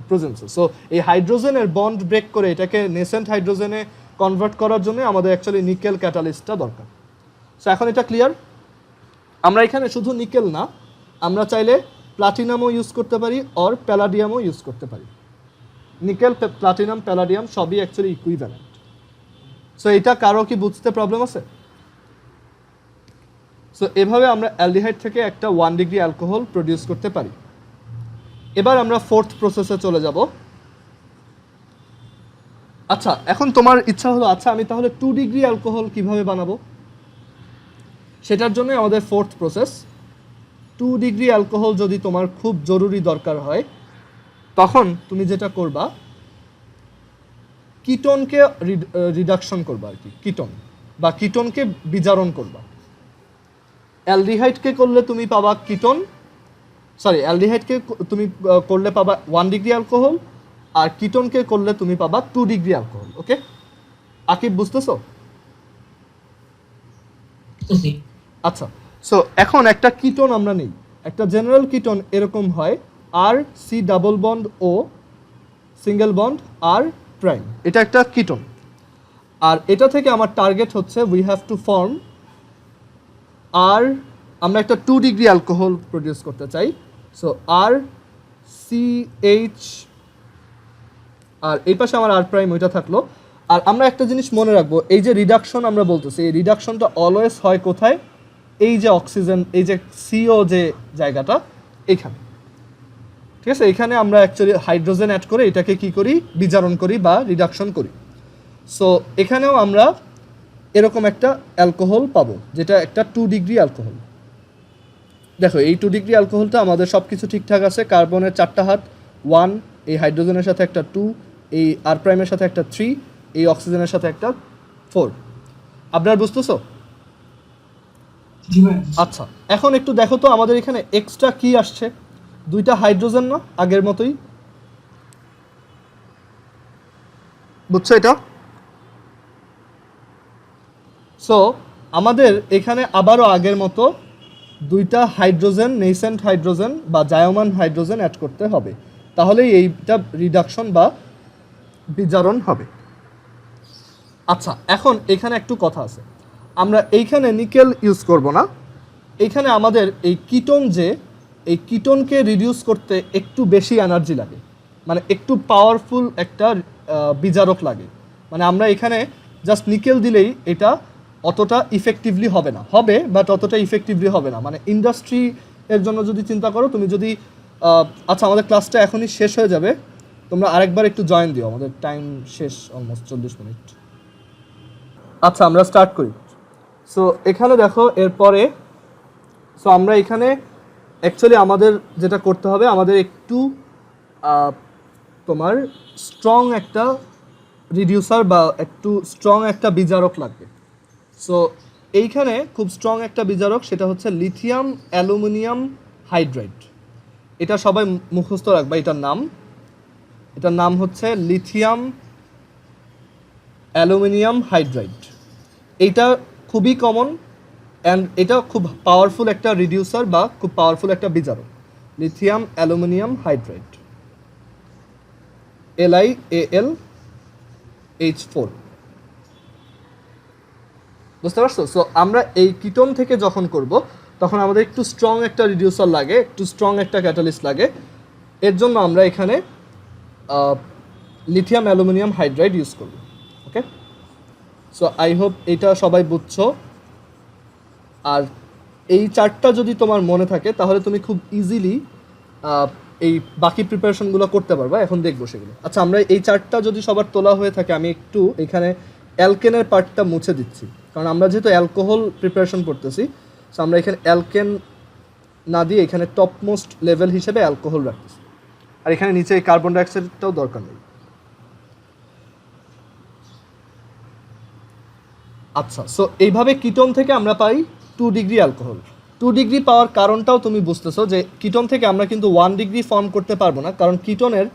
প্রেজেন্সে। সো এই হাইড্রোজেনের বন্ড ব্রেক করে এটাকে নেসেন্ট হাইড্রোজেনে কনভার্ট করার জন্য আমাদের অ্যাকচুয়ালি নিকেল ক্যাটালিস্টটা দরকার। সো এখন এটা ক্লিয়ার? আমরা এখানে শুধু নিকেল না, আমরা চাইলে প্লাটিনামও ইউজ করতে পারি, অর প্যালাডিয়ামও ইউজ করতে পারি। নিকেল, প্লাটিনাম, প্যালাডিয়াম সবই অ্যাকচুয়ালি ইকুইভ্যালেন্ট। সো এটা কারো কি বুঝতে প্রবলেম আছে? সো এভাবে আমরা অ্যালডিহাইড থেকে একটা 1 ডিগ্রি অ্যালকোহল প্রডিউস করতে পারি। এবার আমরা ফোর্থ প্রসেসে চলে যাব। আচ্ছা, এখন তোমার ইচ্ছা হলো, আচ্ছা আমি তাহলে 2 ডিগ্রি অ্যালকোহল কিভাবে বানাবো? সেটার জন্য আমাদের ফোর্থ প্রসেস, 2 ডিগ্রি অ্যালকোহল যদি তোমার খুব জরুরি দরকার হয়, তখন তুমি যেটা করবা, কিটোনকে রিডাকশন করবা, আর কি, কিটোন বা কিটোনকে বিজারণ করবা। অ্যালডিহাইডকে করলে তুমি পাবা কিটোন, সরি, অ্যালডিহাইডকে তুমি করলে পাবা 1 ডিগ্রি অ্যালকোহল, আর কিটোনকে করলে তুমি পাবা 2 ডিগ্রি অ্যালকোহল। ওকে আকিব, বুঝতেছো? আচ্ছা, সো এখন একটা কিটোন আমরা নেই, একটা জেনারেল কিটোন এরকম হয়, আর সি ডাবল বন্ড ও সিঙ্গেল বন্ড আর প্রাইম, এটা একটা কিটোন। আর এটা থেকে আমার টার্গেট হচ্ছে উই হ্যাভ টু ফর্ম, আর আমরা একটা 2 ডিগ্রি অ্যালকোহল প্রডিউস করতে চাই। সো আর CH, আর এই পাশে আমার আর প্রাইম, ওইটা থাকলো। আর আমরা একটা জিনিস মনে রাখবো, এই যে রিডাকশন আমরা বলতেছি, এই রিডাকশনটা অলওয়েজ হয় কোথায়? এই যে অক্সিজেন, এই যে CO যে জায়গাটা, এইখানে, ঠিক আছে। এখানে আমরা অ্যাকচুয়ালি হাইড্রোজেন অ্যাড করে এটাকে কি করি? বিজারণ করি বা রিডাকশন করি। সো এখানেও আমরা এরকম একটা অ্যালকোহল পাবো, যেটা একটা 2 ডিগ্রি অ্যালকোহল। দেখো, এই 2 ডিগ্রি অ্যালকোহলটা আমাদের সব কিছু ঠিকঠাক আছে। কার্বনের 4টা হাত, 1, এই হাইড্রোজেনের সাথে একটা 2, এই আর প্রাইমের সাথে একটা 3, এই অক্সিজেনের সাথে একটা 4। আপনার বুঝতেছো? জি ভাই। আচ্ছা, এখন একটু দেখো তো আমাদের এখানে এক্সট্রা কি আসছে? 2টা হাইড্রোজেন না, আগের মতোই, বুঝছো এটা? সো আমাদের এখানে আবারও আগের মতো 2টা হাইড্রোজেন, নেসেন্ট হাইড্রোজেন বা জায়মান হাইড্রোজেন অ্যাড করতে হবে, তাহলেই এইটা রিডাকশন বা বিজারণ হবে। আচ্ছা, এখন এখানে একটু কথা আছে, আমরা এইখানে নিকেল ইউজ করব না। এইখানে আমাদের এই কিটোন, যে এই কিটোনকে রিডিউস করতে একটু বেশি এনার্জি লাগে, মানে একটু পাওয়ারফুল একটা বিজারক লাগে। মানে আমরা এখানে জাস্ট নিকেল দিলেই এটা অতটা ইফেক্টিভলি হবে না, হবে বাট অতটা ইফেক্টিভলি হবে না। মানে ইন্ডাস্ট্রি এর জন্য যদি চিন্তা করো, তুমি যদি আচ্ছা, আমাদের ক্লাসটা এখনই শেষ হয়ে যাবে, তোমরা আরেকবার একটু জয়েন দিও, আমাদের টাইম শেষ, অলমোস্ট 40 মিনিট। আচ্ছা, আমরা স্টার্ট করি। সো এখানে দেখো, এরপরে সো আমরা এখানে অ্যাকচুয়ালি আমাদের যেটা করতে হবে, আমাদের একটু তোমার স্ট্রং একটা রিডিউসার বা একটু স্ট্রং একটা বিজারক লাগবে। সো এইখানে খুব স্ট্রং একটা বিজারক, সেটা হচ্ছে লিথিয়াম অ্যালুমিনিয়াম হাইড্রাইড। এটা সবাই মুখস্থ রাখবা, এটার নাম হচ্ছে লিথিয়াম অ্যালুমিনিয়াম হাইড্রাইড। এইটা খুবই কমন অ্যান্ড এটা খুব পাওয়ারফুল একটা রিডিউসার বা খুব পাওয়ারফুল একটা বিজারক, লিথিয়াম অ্যালুমিনিয়াম হাইড্রাইড, LiAlH4। বুঝতে পারছো? সো আমরা এই কিটোন থেকে যখন করব তখন আমাদের একটু স্ট্রং একটা রিডিউসার লাগে, একটু স্ট্রং একটা ক্যাটালিস্ট লাগে। এর জন্য আমরা এখানে লিথিয়াম অ্যালুমিনিয়াম হাইড্রাইড ইউজ করব। ওকে, সো আই হোপ এটা সবাই বুঝছো। আর এই চার্টটা যদি তোমার মনে থাকে তাহলে তুমি খুব ইজিলি এই বাকি প্রিপারেশনগুলো করতে পারবা। এখন দেখবো সেগুলো। আচ্ছা, আমরা এই চার্টটা যদি সবার তোলা হয়ে থাকে, আমি একটু এখানে অ্যালকেনের পার্টটা মুছে দিচ্ছি, কারণ আমরা যেহেতু অ্যালকোহল প্রিপারেশন করতেছি, সো আমরা এখানে অ্যালকেন না দিয়ে এখানে টপ মোস্ট লেভেল হিসেবে অ্যালকোহল রাখতেছি। আর এখানে নিচে এই কার্বন ডাইঅক্সাইডটাও দরকার নেই। আচ্ছা, সো এইভাবে কিটোন থেকে আমরা পাই 2 ডিগ্রি অ্যালকোহল। 2 ডিগ্রি পাওয়ার কারণটাও তুমি বুঝতেছো যে কিটোন থেকে আমরা কিন্তু 1 ডিগ্রি ফর্ম করতে পারবো না, কারণ কিটোনের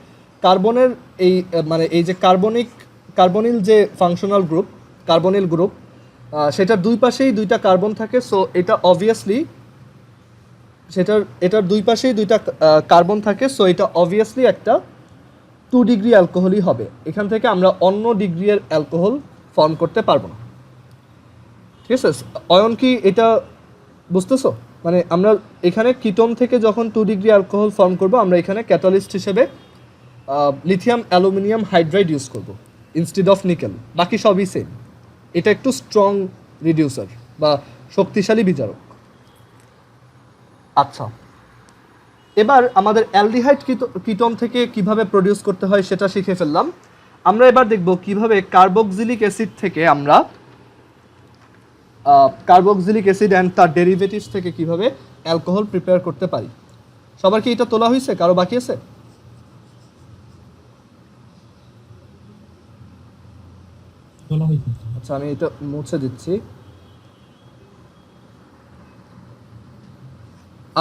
কার্বনের এই মানে এই যে কার্বনিল যে ফাংশনাল গ্রুপ, কার্বনিল গ্রুপ, সেটার দুই পাশেই 2টা কার্বন থাকে। সো এটা অবভিয়াসলি এটার দুই পাশেই 2টা কার্বন থাকে। সো এটা অবভিয়াসলি একটা 2 ডিগ্রি অ্যালকোহলই হবে। এখান থেকে আমরা অন্য ডিগ্রির অ্যালকোহল ফর্ম করতে পারবো না। ঠিক আছে, অয়ন কি এটা বুঝতেছো? মানে আমরা এখানে কিটোন থেকে যখন 2 ডিগ্রি অ্যালকোহল ফর্ম করব, আমরা এখানে ক্যাটালিস্ট হিসেবে লিথিয়াম অ্যালুমিনিয়াম হাইড্রাইড ইউজ করব ইনস্টেড অফ নিকেল। বাকি সবই সেম। এটা একটু স্ট্রং রিডিউসার বা শক্তিশালী বিজারক। আচ্ছা, এবার আমাদের অ্যালডিহাইড কিটোন থেকে কিভাবে প্রডিউস করতে হয় সেটা শিখে ফেললাম। আমরা এবার দেখব কিভাবে কার্বক্সিলিক অ্যাসিড থেকে আমরা কার্বক্সিলিক অ্যাসিড অ্যান্ড তার ডেরিভেটিভস থেকে কিভাবে অ্যালকোহল প্রিপেয়ার করতে পারি। সবার কি এটা তোলা হয়েছে? কারো বাকি আছে? আচ্ছা, আমি এটা মুছে দিচ্ছি।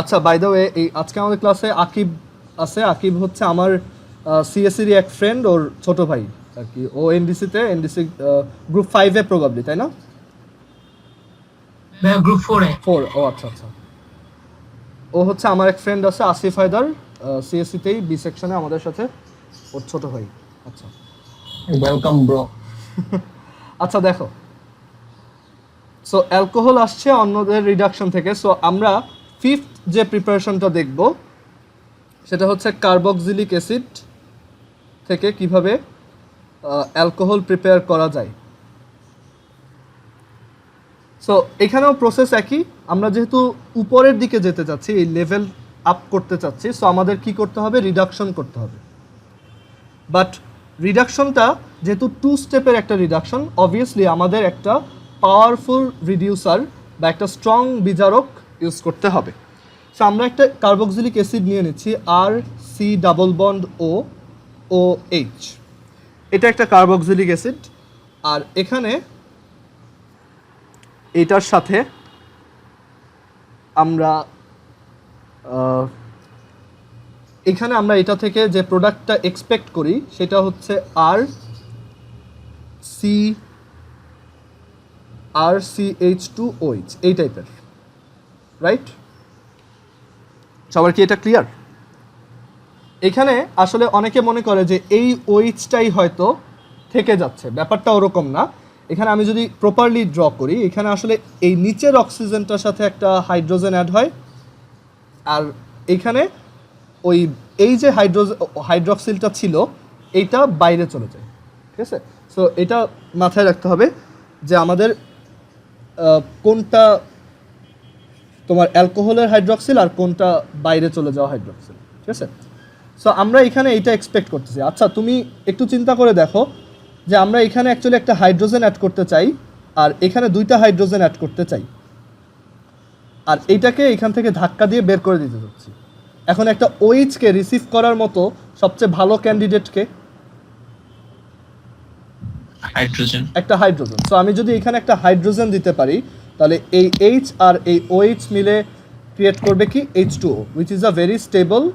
আচ্ছা, বাই দ্য ওয়ে, এই আজকে আমাদের ক্লাসে আকিব আছে। আকিব হচ্ছে আমার সিএসসির এক ফ্রেন্ড, ওর ছোট ভাই আর কি। ও এনডিসি গ্রুপ 5-এ প্রবাবলি, তাই না? গ্রুপ 4-এ। 4, ও আচ্ছা আচ্ছা। ও হচ্ছে আমার এক ফ্রেন্ড আছে আসিফ হায়দার, সিএসসিতেই বি সেকশনে আমাদের সাথে, ওর ছোট ভাই। আচ্ছা, ওয়েলকাম ব্রো। আচ্ছা দেখো, সো অ্যালকোহল আসছে অন্যদের রিডাকশন থেকে। সো আমরা 5th যে প্রিপারেশনটা দেখব সেটা হচ্ছে কার্বক্সিলিক অ্যাসিড থেকে কিভাবে অ্যালকোহল প্রিপেয়ার করা যায়। সো এখানেও প্রসেস একই। আমরা যেহেতু উপরের দিকে যেতে চাচ্ছি, এই লেভেল আপ করতে চাচ্ছি, সো আমাদের কি করতে হবে? রিডাকশন করতে হবে। বাট রিডাকশনটা যেহেতু 2 স্টেপের একটা রিডাকশন, অবভিয়াসলি আমাদের একটা পাওয়ারফুল রিডিউসার বা একটা স্ট্রং বিজারক ইউজ করতে হবে। সো আমরা একটা কার্বক্সিলিক অ্যাসিড নিয়ে নিচ্ছি, RC+OH। এটা একটা কার্বক্সিলিক অ্যাসিড। আর এখানে এটার সাথে আমরা এখানে আমরা এটা থেকে যে প্রোডাক্টটা এক্সপেক্ট করি সেটা হচ্ছে RCH2OH, এই টাইপের, রাইট? সবার কি এটা ক্লিয়ার? এখানে আসলে অনেকে মনে করে যে এই OH-টাই হয়তো থেকে যাচ্ছে, ব্যাপারটা ওরকম না। এখানে আমি যদি প্রপারলি ড্র করি, এখানে আসলে এই নিচের অক্সিজেনটার সাথে একটা হাইড্রোজেন অ্যাড হয়, আর এখানে এই যে হাইড্রক্সিলটা ছিল এইটা বাইরে চলে যায়। ঠিক আছে, সো এটা মাথায় রাখতে হবে যে আমাদের কোনটা তোমার অ্যালকোহলের হাইড্রক্সিল আর কোনটা বাইরে চলে যাওয়া হাইড্রক্সিল। ঠিক আছে, সো আমরা এখানে এইটা এক্সপেক্ট করতেছি। আচ্ছা, তুমি একটু চিন্তা করে দেখো যে আমরা এখানে অ্যাকচুয়ালি একটা হাইড্রোজেন অ্যাড করতে চাই আর এখানে 2টা হাইড্রোজেন অ্যাড করতে চাই, আর এইটাকে এখান থেকে ধাক্কা দিয়ে বের করে দিতে চাচ্ছি। এখন একটা OH-কে রিসিভ করার মতো সবচেয়ে ভালো ক্যান্ডিডেটকে হাইড্রোজেন। একটা হাইড্রোজেন। সো আমি যদি এখানে একটা হাইড্রোজেন দিতে পারি তাহলে এই H আর এই OH মিলে ক্রিয়েট করবে কি H2O, which is a very stable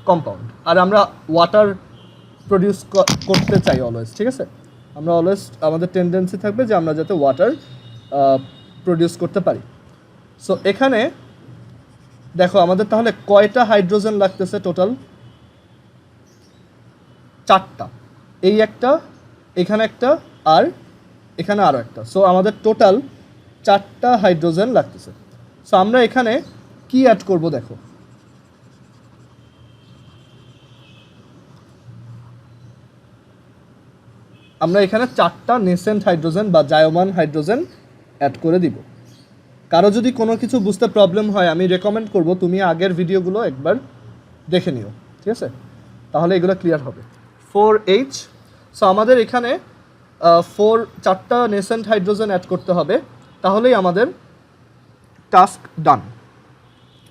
compound। আর আমরা ওয়াটার প্রডিউস করতে চাই অলওয়েজ। ঠিক আছে, আমরা অলওয়েজ আমাদের টেন্ডেন্সি থাকবে যে আমরা যাতে ওয়াটার প্রডিউস করতে পারি। সো এখানে দেখো আমাদের তাহলে কয়টা হাইড্রোজেন লাগতেছে? টোটাল 4টা। এই একটা, এখানে একটা, আর এখানে আরও একটা। সো আমাদের টোটাল 4টা হাইড্রোজেন লাগতেছে। সো আমরা এখানে কি অ্যাড করব দেখো, আমরা এখানে 4টা নেসেন্ট হাইড্রোজেন বা জায়মান হাইড্রোজেন অ্যাড করে দিব। কারো যদি কোনো কিছু বুঝতে প্রবলেম হয় আমি রেকমেন্ড করব তুমি আগের ভিডিওগুলো একবার দেখে নিও, ঠিক আছে? তাহলে এগুলো ক্লিয়ার হবে। 4H, সো আমাদের এখানে 4টা নেসেন্ট হাইড্রোজেন অ্যাড করতে হবে, তাহলেই আমাদের টাস্ক ডান।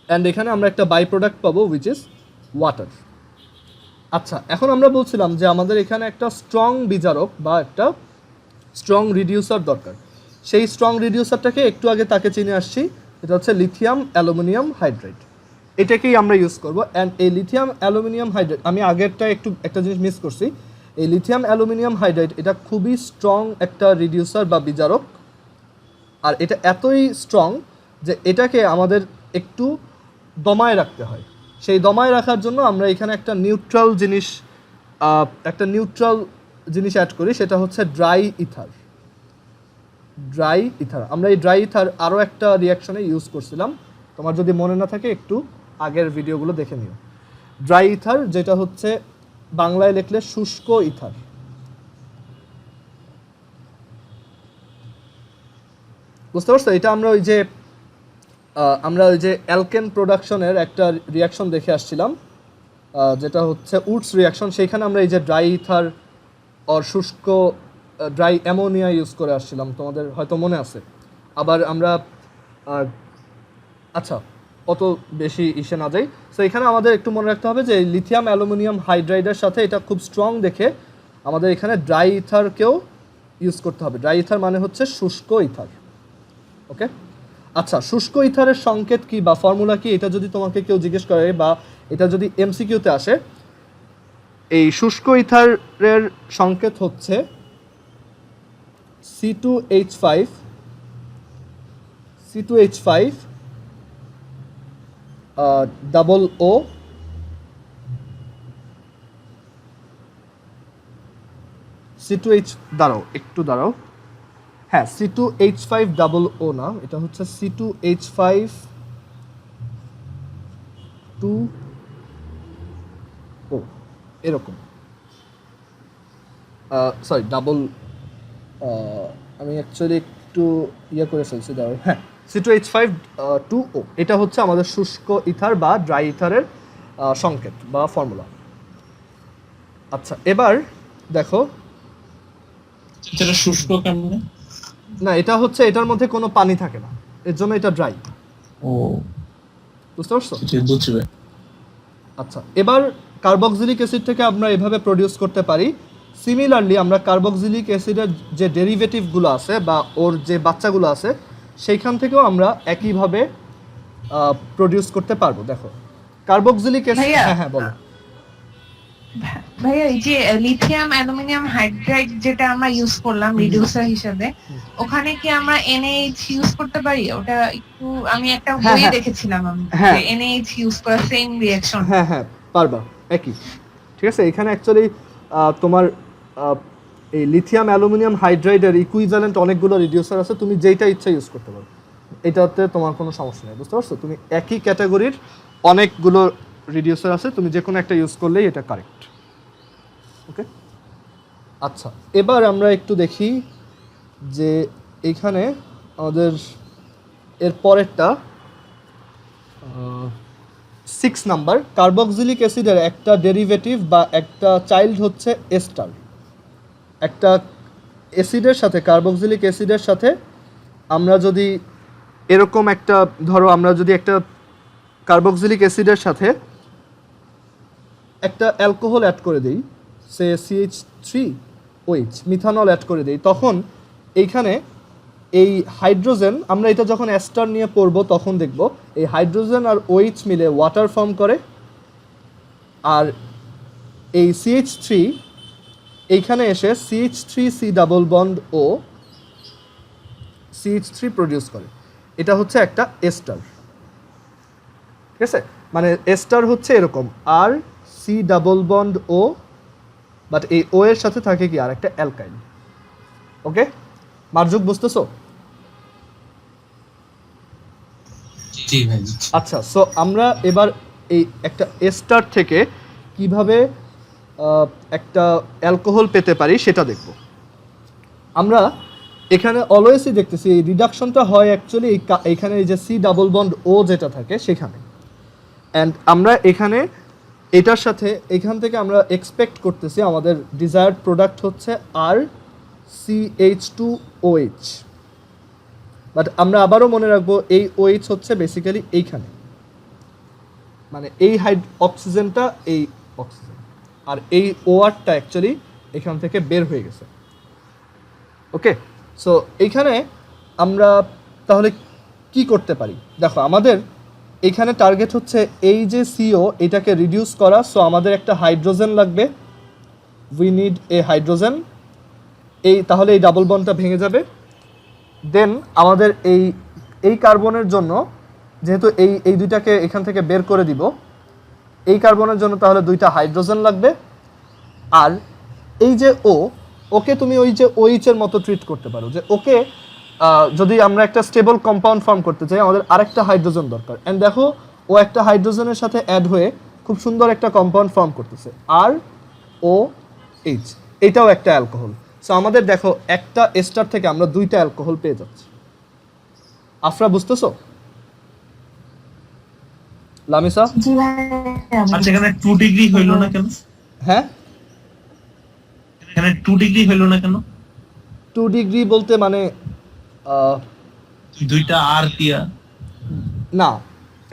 অ্যান্ড এখানে আমরা একটা বাই প্রোডাক্ট পাবো উইচ ইজ ওয়াটার। আচ্ছা, এখন আমরা বলছিলাম যে আমাদের এখানে একটা স্ট্রং বিজারক বা একটা স্ট্রং রিডিউসার দরকার। সেই স্ট্রং রিডিউসারটাকে একটু আগে তাকে চিনে আসছি, এটা হচ্ছে লিথিয়াম অ্যালুমিনিয়াম হাইড্রাইড। এটাকেই আমরা ইউজ করব। অ্যান্ড এই লিথিয়াম অ্যালুমিনিয়াম হাইড্রাইড, আমি আগেরটা একটা জিনিস মিস করছি, এই লিথিয়াম অ্যালুমিনিয়াম হাইড্রাইড এটা খুবই স্ট্রং একটা রিডিউসার বা বিজারক। আর এটা এতই স্ট্রং যে এটাকে আমাদের একটু দমায় রাখতে হয়। সেই দমায় রাখার জন্য আমরা এখানে একটা নিউট্রাল জিনিস অ্যাড করি, সেটা হচ্ছে ড্রাই ইথার। আমরা এই ড্রাই ইথার আরও একটা রিয়াকশনে ইউজ করছিলাম, তোমার যদি মনে না থাকে একটু আগের ভিডিওগুলো দেখে নিও। ড্রাই ইথার যেটা হচ্ছে বাংলায় লিখলে শুষ্ক ইথার। বুঝতে পারছো? এটা আমরা ওই যে অ্যালকেন প্রোডাকশনের একটা রিয়াকশন দেখে আসছিলাম, যেটা হচ্ছে উডস রিয়াকশন, সেইখানে আমরা এই যে ড্রাই ইথার আর শুষ্ক ড্রাই অ্যামোনিয়া ইউজ করে আসছিলাম, তোমাদের হয়তো মনে আছে। আবার আমরা আচ্ছা অত বেশি ইসে না যাই। সো এখানে আমাদের একটু মনে রাখতে হবে যে লিথিয়াম অ্যালুমিনিয়াম হাইড্রাইডের সাথে এটা খুব স্ট্রং দেখে আমাদের এখানে ড্রাই ইথারকেও ইউজ করতে হবে। ড্রাই ইথার মানে হচ্ছে শুষ্ক ইথার। ওকে, আচ্ছা, শুষ্ক ইথারের সংকেত কি বা ফর্মুলা কি, এটা যদি তোমাকে কেউ জিজ্ঞেস করে বা এটা যদি এমসিকিউতে আসে, এই শুষ্ক ইথারের সংকেত হচ্ছে C2H5 ডাবল ও দাঁড়াও, হ্যাঁ C2H5 ডাবল ও না, এটা হচ্ছে C2H5 2O এরকম, সরি ডাবল, আমি অ্যাকচুয়ালি একটু করে ফেলছি, দাঁড়াও, হ্যাঁ C2H5 2O, এটা হচ্ছে আমাদের শুষ্ক ইথার বা ড্রাই ইথারের সংকেত বা ফর্মুলা। আচ্ছা, এবার দেখো, এটা শুষ্ক কেমনে? না, এটা হচ্ছে এটার মধ্যে কোনো পানি থাকে না, এর জন্য এটা ড্রাই। ও, বুঝতে পারছো? বুঝবে। আচ্ছা, এবার কার্বক্সিলিক অ্যাসিড থেকে আমরা এভাবে প্রডিউস করতে পারি। সিমিলারলি আমরা কার্বক্সিলিক অ্যাসিডের যে ডেরিভেটিভগুলো আছে বা ওর যে বাচ্চাগুলো আছে সেইখান থেকেও আমরা একইভাবে প্রডিউস করতে পারবো। দেখো, কার্বক্সিলিক অ্যাসিড, হ্যাঁ বলো ভাইয়া, এই যে লিথিয়াম অ্যালুমিনিয়াম হাইড্রাইড যেটা আমরা ইউজ করলাম রিডিউসার হিসেবে, ওখানে কি আমরা NaH ইউজ করতে পারি? ওটা একটু আমি একটা বইয়ে দেখেছিলাম যে NaH ইউজ করা সেম রিঅ্যাকশন। হ্যাঁ পারবা, একই, ঠিক আছে। এখানে অ্যাকচুয়ালি তোমার এই লিথিয়াম অ্যালুমিনিয়াম হাইড্রাইডের ইকুইভ্যালেন্ট অনেকগুলো রিডিউসার আছে, তুমি যেইটা ইচ্ছা ইউজ করতে পারো, এটাতে তোমার কোনো সমস্যা নেই। বুঝতে পারছো? তুমি একই ক্যাটাগরির অনেকগুলো রিডিউসার আছে, তুমি যে কোনো একটা ইউজ করলেই এটা কারেক্ট। ওকে, আচ্ছা, এবার আমরা একটু দেখি যে এইখানে আমাদের এর পরেরটা 6 নাম্বার, কার্বক্সিলিক অ্যাসিডের একটা ডেরিভেটিভ বা একটা চাইল্ড হচ্ছে এস্টার। একটা অ্যাসিডের সাথে, কার্বক্সিলিক অ্যাসিডের সাথে আমরা যদি এরকম একটা, ধরো আমরা যদি একটা কার্বক্সিলিক অ্যাসিডের সাথে একটা অ্যালকোহল অ্যাড করে দিই, সে CH3OH মিথানল অ্যাড করে দিই, তখন এইখানে এই হাইড্রোজেন, আমরা এটা যখন এস্টার নিয়ে পড়বো তখন দেখব এই হাইড্রোজেন আর OH মিলে ওয়াটার ফর্ম করে, আর এই CH3 এইখানে এসে CH3C ডাবল বন্ড ও CH3 প্রডিউস করে। এটা হচ্ছে একটা এস্টার, ঠিক আছে? মানে এস্টার হচ্ছে এরকম আর C double bond O, but এই ও এর সাথে থাকে কি আর একটা অ্যালকাইল। ওকে, মার্জুক বুঝতেছো? জি ভাই বুঝছি। আচ্ছা, সো আমরা এবার এই একটা এস্টার থেকে কিভাবে একটা অ্যালকোহল পেতে পারি সেটা দেখব। আমরা এখানে অলওয়েজই দেখতেছি এই রিডাকশনটা হয় অ্যাকচুয়ালি এইখানে এই যে সি ডাবল বন্ড ও যেটা থাকে সেখানে, অ্যান্ড আমরা এখানে এটার সাথে এখান থেকে আমরা এক্সপেক্ট করতেছি আমাদের ডিজায়ার্ড প্রোডাক্ট হচ্ছে আর CH2OH, বাট আমরা আবারও মনে রাখবো এই OH হচ্ছে বেসিক্যালি এইখানে, মানে এই অক্সিজেনটা এই অক্সিজেন, আর এই ORটা অ্যাকচুয়ালি এখান থেকে বের হয়ে গেছে। ওকে, সো এইখানে আমরা তাহলে কি করতে পারি? দেখো আমাদের এখানে টার্গেট হচ্ছে এই যে CO এটাকে রিডিউস করা, সো আমাদের একটা হাইড্রোজেন লাগবে, উই নিড এ হাইড্রোজেন। এই তাহলে এই ডাবল বন্ডটা ভেঙে যাবে। দেন আমাদের এই কার্বনের জন্য যেহেতু এই দুইটাকে এখান থেকে বের করে দিব, এই কার্বনের জন্য তাহলে দুইটা হাইড্রোজেন লাগবে। আর এই যে ওকে তুমি ওই যে OH এর মতো ট্রিট করতে পারো, যে ওকে যদি আমরা একটা স্টেবল কম্পাউন্ড ফর্ম করতে চাই আমাদের আরেকটা হাইড্রোজেন দরকার, অ্যান্ড দেখো ও একটা হাইড্রোজেনের সাথে অ্যাড হয়ে খুব সুন্দর একটা কম্পাউন্ড ফর্ম করতেছে ROH, এটাও একটা অ্যালকোহল। সো আমাদের দেখো একটা এস্টার থেকে আমরা দুইটা অ্যালকোহল পেয়ে যাচ্ছি। আফরা বুঝতেছো? লামিসা? আচ্ছা, এখানে 2 ডিগ্রি হইলো না কেন? হ্যাঁ, এখানে 2 ডিগ্রি হইলো না কেন? 2 ডিগ্রি বলতে মানে দুইটা আর দিয়া না,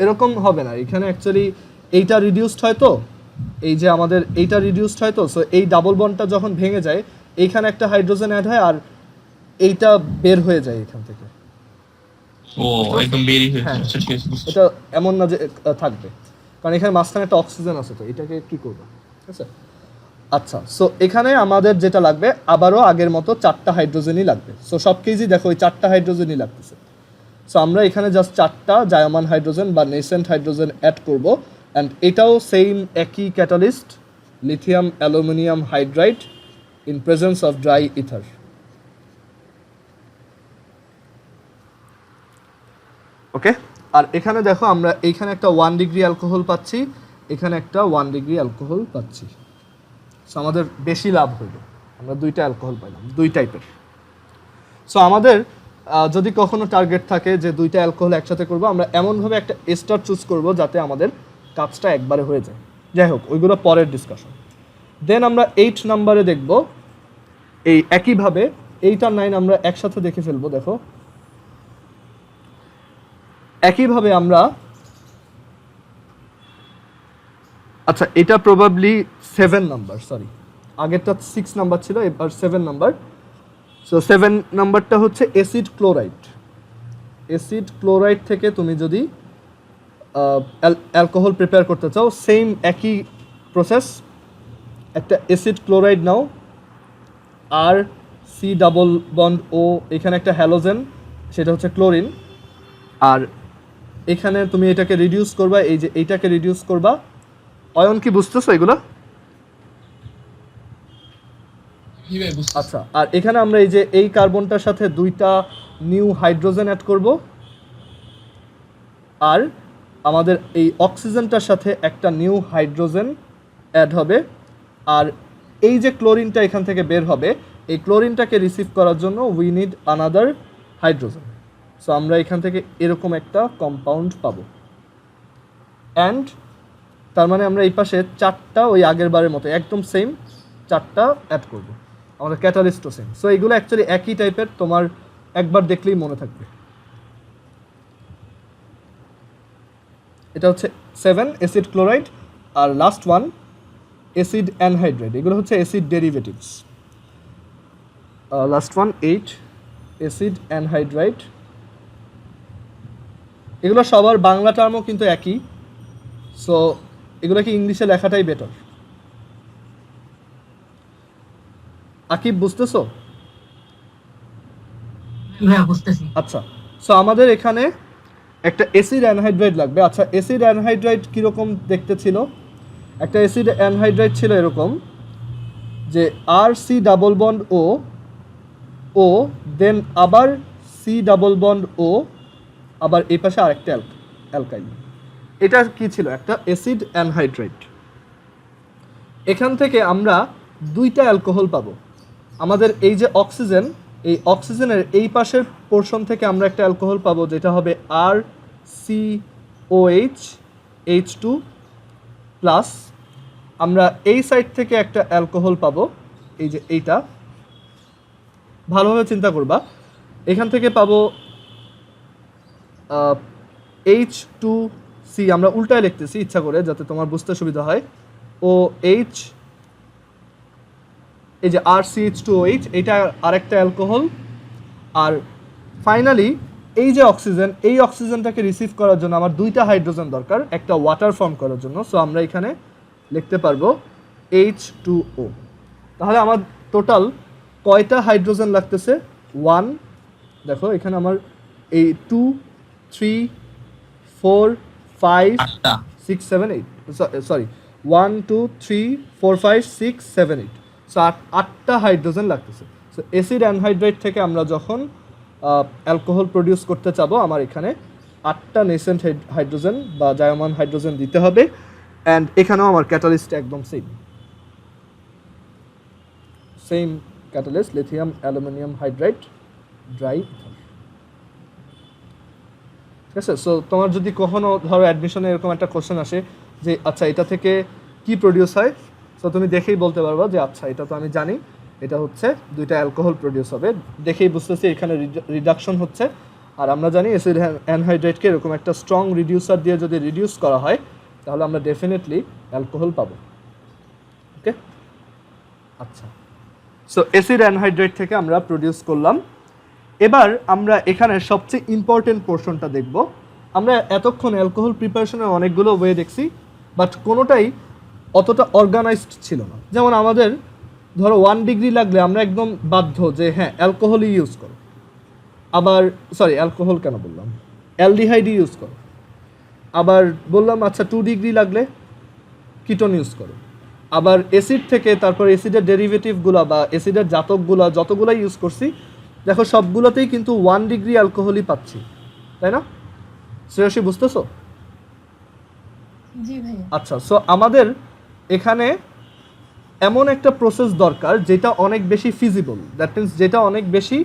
এরকম হবে না। এখানে অ্যাকচুয়ালি এইটা রিডিউসড হয় তো, এই যে আমাদের এইটা রিডিউসড হয় তো, সো এই ডাবল বন্ডটা যখন ভেঙে যায় এইখানে একটা হাইড্রোজেন অ্যাড হয় আর এইটা বের হয়ে যায় এখান থেকে। ও একদম বেরি হয়ে হ্যাঁ। আচ্ছা ঠিক আছে বুঝছি। এটা এমন না যে থাকবে, কারণ এখানে মাঝখানে একটা অক্সিজেন আছে, তো এটাকে কি করবো? ঠিক আছে, আচ্ছা। সো এখানে আমাদের যেটা লাগবে আবারও আগের মতো 4টা হাইড্রোজেনই লাগবে। সো সব কেজি দেখো ওই 4টা হাইড্রোজেনই লাগতেছে। সো আমরা এখানে জাস্ট 4টা জায়মান হাইড্রোজেন বা নেসেন্ট হাইড্রোজেন অ্যাড করব, অ্যান্ড এটাও সেম একই catalyst, lithium aluminium hydride in presence of dry ether. Okay, আর এখানে দেখো আমরা এইখানে একটা 1 ডিগ্রি অ্যালকোহল পাচ্ছি, এখানে একটা 1 ডিগ্রি অ্যালকোহল পাচ্ছি। সো আমাদের বেশি লাভ হইল, আমরা দুইটা অ্যালকোহল পাইলাম, দুই টাইপের। সো আমাদের যদি কখনো টার্গেট থাকে যে দুইটা অ্যালকোহল একসাথে করব, আমরা এমনভাবে একটা এস্টার চুজ করব যাতে আমাদের কাজটা একবারে হয়ে যায়। যাই হোক, ওইগুলো পরের ডিসকাশন। দেন আমরা 8 নাম্বারে দেখব এই একইভাবে 8 আর 9 আমরা একসাথে দেখে ফেলবো। দেখো একইভাবে আমরা, আচ্ছা এটা প্রবাবলি 7 নাম্বার, সরি আগেরটা 6 নাম্বার ছিল, এবার 7 নাম্বার। সো 7 নাম্বারটা হচ্ছে অ্যাসিড ক্লোরাইড। অ্যাসিড ক্লোরাইড থেকে তুমি যদি অ্যালকোহল প্রিপেয়ার করতে চাও, সেম একই প্রসেস। একটা অ্যাসিড ক্লোরাইড নাও, আর সি ডাবল বন্ড ও, এখানে একটা হ্যালোজেন সেটা হচ্ছে ক্লোরিন, আর এখানে তুমি এটাকে রিডিউস করবা, এই যে এইটাকে রিডিউস করবা। অয়ন কি বুঝতেছো এগুলো? জি ভাই বুঝছি। আচ্ছা, আর এখানে আমরা এই যে এই কার্বনটার সাথে দুইটা নিউ হাইড্রোজেন অ্যাড করব, আর আমাদের এই অক্সিজেনটার সাথে একটা নিউ হাইড্রোজেন অ্যাড হবে, আর এই যে ক্লোরিনটা এখান থেকে বের হবে, এই ক্লোরিনটাকে রিসিভ করার জন্য we need another hydrogen. So আমরা এখান থেকে এরকম একটা কম্পাউন্ড পাবো, অ্যান্ড তার মানে আমরা এই পাশে 4টা ওই আগের বারের মতো একদম সেম 4টা অ্যাড করব, আমাদের ক্যাটালিস্টও সেম। সো এইগুলো অ্যাকচুয়ালি একই টাইপের, তোমার একবার দেখলেই মনে থাকবে। এটা হচ্ছে 7 অ্যাসিড ক্লোরাইড, আর লাস্ট ওয়ান অ্যাসিড অ্যানহাইড্রাইড। এগুলো হচ্ছে acid derivatives. Last one 8 acid anhydride. এগুলো সবার বাংলা টার্মও কিন্তু একই, সো এগুলোকে ইংলিশে লেখাটাই বেটার। আকিব বুঝতেছো? হ্যাঁ বুঝতেছি। আচ্ছা, সো আমাদের এখানে একটা অ্যাসিড অ্যানহাইড্রাইড লাগবে। আচ্ছা, অ্যাসিড অ্যানহাইড্রাইড কীরকম দেখতে ছিল? একটা অ্যাসিড অ্যানহাইড্রাইড ছিল এরকম, যে আর সি ডাবল বন্ড ও দেন আবার সি ডাবল বন্ড ও, আবার এই পাশে আরেকটা অ্যালকাইল। এটা কি ছিল? একটা অ্যাসিড অ্যানহাইড্রাইট। এখান থেকে আমরা দুইটা অ্যালকোহল পাবো। আমাদের এই যে অক্সিজেন, এই অক্সিজেনের এই পাশের পোর্শন থেকে আমরা একটা অ্যালকোহল পাবো যেটা হবে RCOH H2 প্লাস। আমরা এই সাইড থেকে একটা অ্যালকোহল পাবো, এই যে এইটা, ভালোভাবে চিন্তা করবা। এখান থেকে পাবো H2C, আমরা উল্টায় লিখতেছি ইচ্ছা করে যাতে তোমার বুঝতে সুবিধা হয়। OH, এই যে RCH2OH, এটা আরেকটা অ্যালকোহল। আর ফাইনালি এই যে অক্সিজেন, এই অক্সিজেনটাকে রিসিভ করার জন্য আমার দুইটা হাইড্রোজেন দরকার একটা ওয়াটার ফর্ম করার জন্য। সো আমরা এখানে লিখতে পারবো H2O। তাহলে আমার টোটাল কয়টা হাইড্রোজেন লাগতেছে? 1, দেখো এখানে আমার এই 2, 3, 4, 5, 6, 7, 8, সরি 1, 2, 3, 4, 5, 6, 7, 8, সো 8টা হাইড্রোজেন লাগতেছে। সো অ্যাসিড অ্যানহাইড্রাইট থেকে আমরা যখন অ্যালকোহল প্রডিউস করতে চাবো, আমার এখানে 8টা নেসেন্ট হাইড্রোজেন বা জায়মান হাইড্রোজেন দিতে হবে। অ্যান্ড এখানেও আমার ক্যাটালিস্ট একদম same catalyst, lithium aluminium hydride dry. ঠিক আছে? সো তোমার যদি কখনো ধরো অ্যাডমিশনে এরকম একটা কোশ্চেন আসে যে আচ্ছা এটা থেকে কি প্রডিউস হয়, সো তুমি দেখেই বলতে পারবা যে আচ্ছা এটা তো আমি জানি, এটা হচ্ছে দুইটা অ্যালকোহল প্রডিউস হবে। দেখেই বুঝতেছি এখানে রিডাকশন হচ্ছে। আর আমরা জানি অ্যাসিড অ্যানহাইড্রাইটকে এরকম একটা স্ট্রং রিডিউসার দিয়ে যদি রিডিউস করা হয় তাহলে আমরা ডেফিনেটলি অ্যালকোহল পাবো। ওকে, আচ্ছা, সো অ্যাসিড অ্যানহাইড্রাইট থেকে আমরা প্রডিউস করলাম। এবার আমরা এখানে সবচেয়ে ইম্পর্টেন্ট পোর্শনটা দেখব। আমরা এতক্ষণ অ্যালকোহল প্রিপারেশনের অনেকগুলো ওয়ে দেখছি, বাট কোনোটাই অতটা অর্গানাইজড ছিল না। যেমন আমাদের ধরো 1 ডিগ্রি লাগলে আমরা একদম বাধ্য যে হ্যাঁ অ্যালকোহলই ইউজ করো, আবার সরি অ্যালকোহল কেন বললাম, অ্যালডিহাইডই ইউজ করো। আবার বললাম আচ্ছা 2 ডিগ্রি লাগলে কিটোন ইউজ করো। আবার অ্যাসিড থেকে তারপর অ্যাসিডের ডেরিভেটিভগুলো বা অ্যাসিডের জাতকগুলো যতগুলো ইউজ করছি, দেখো সবগুলোতেই কিন্তু 1 ডিগ্রি অ্যালকোহলই পাচ্ছি, তাই না? শ্রেয়সী বুঝতেছো? জি ভাইয়া। আচ্ছা, সো আমাদের এখানে এমন একটা প্রসেস দরকার যেটা অনেক বেশি ফিজিবল, দ্যাট মিনস যেটা অনেক বেশি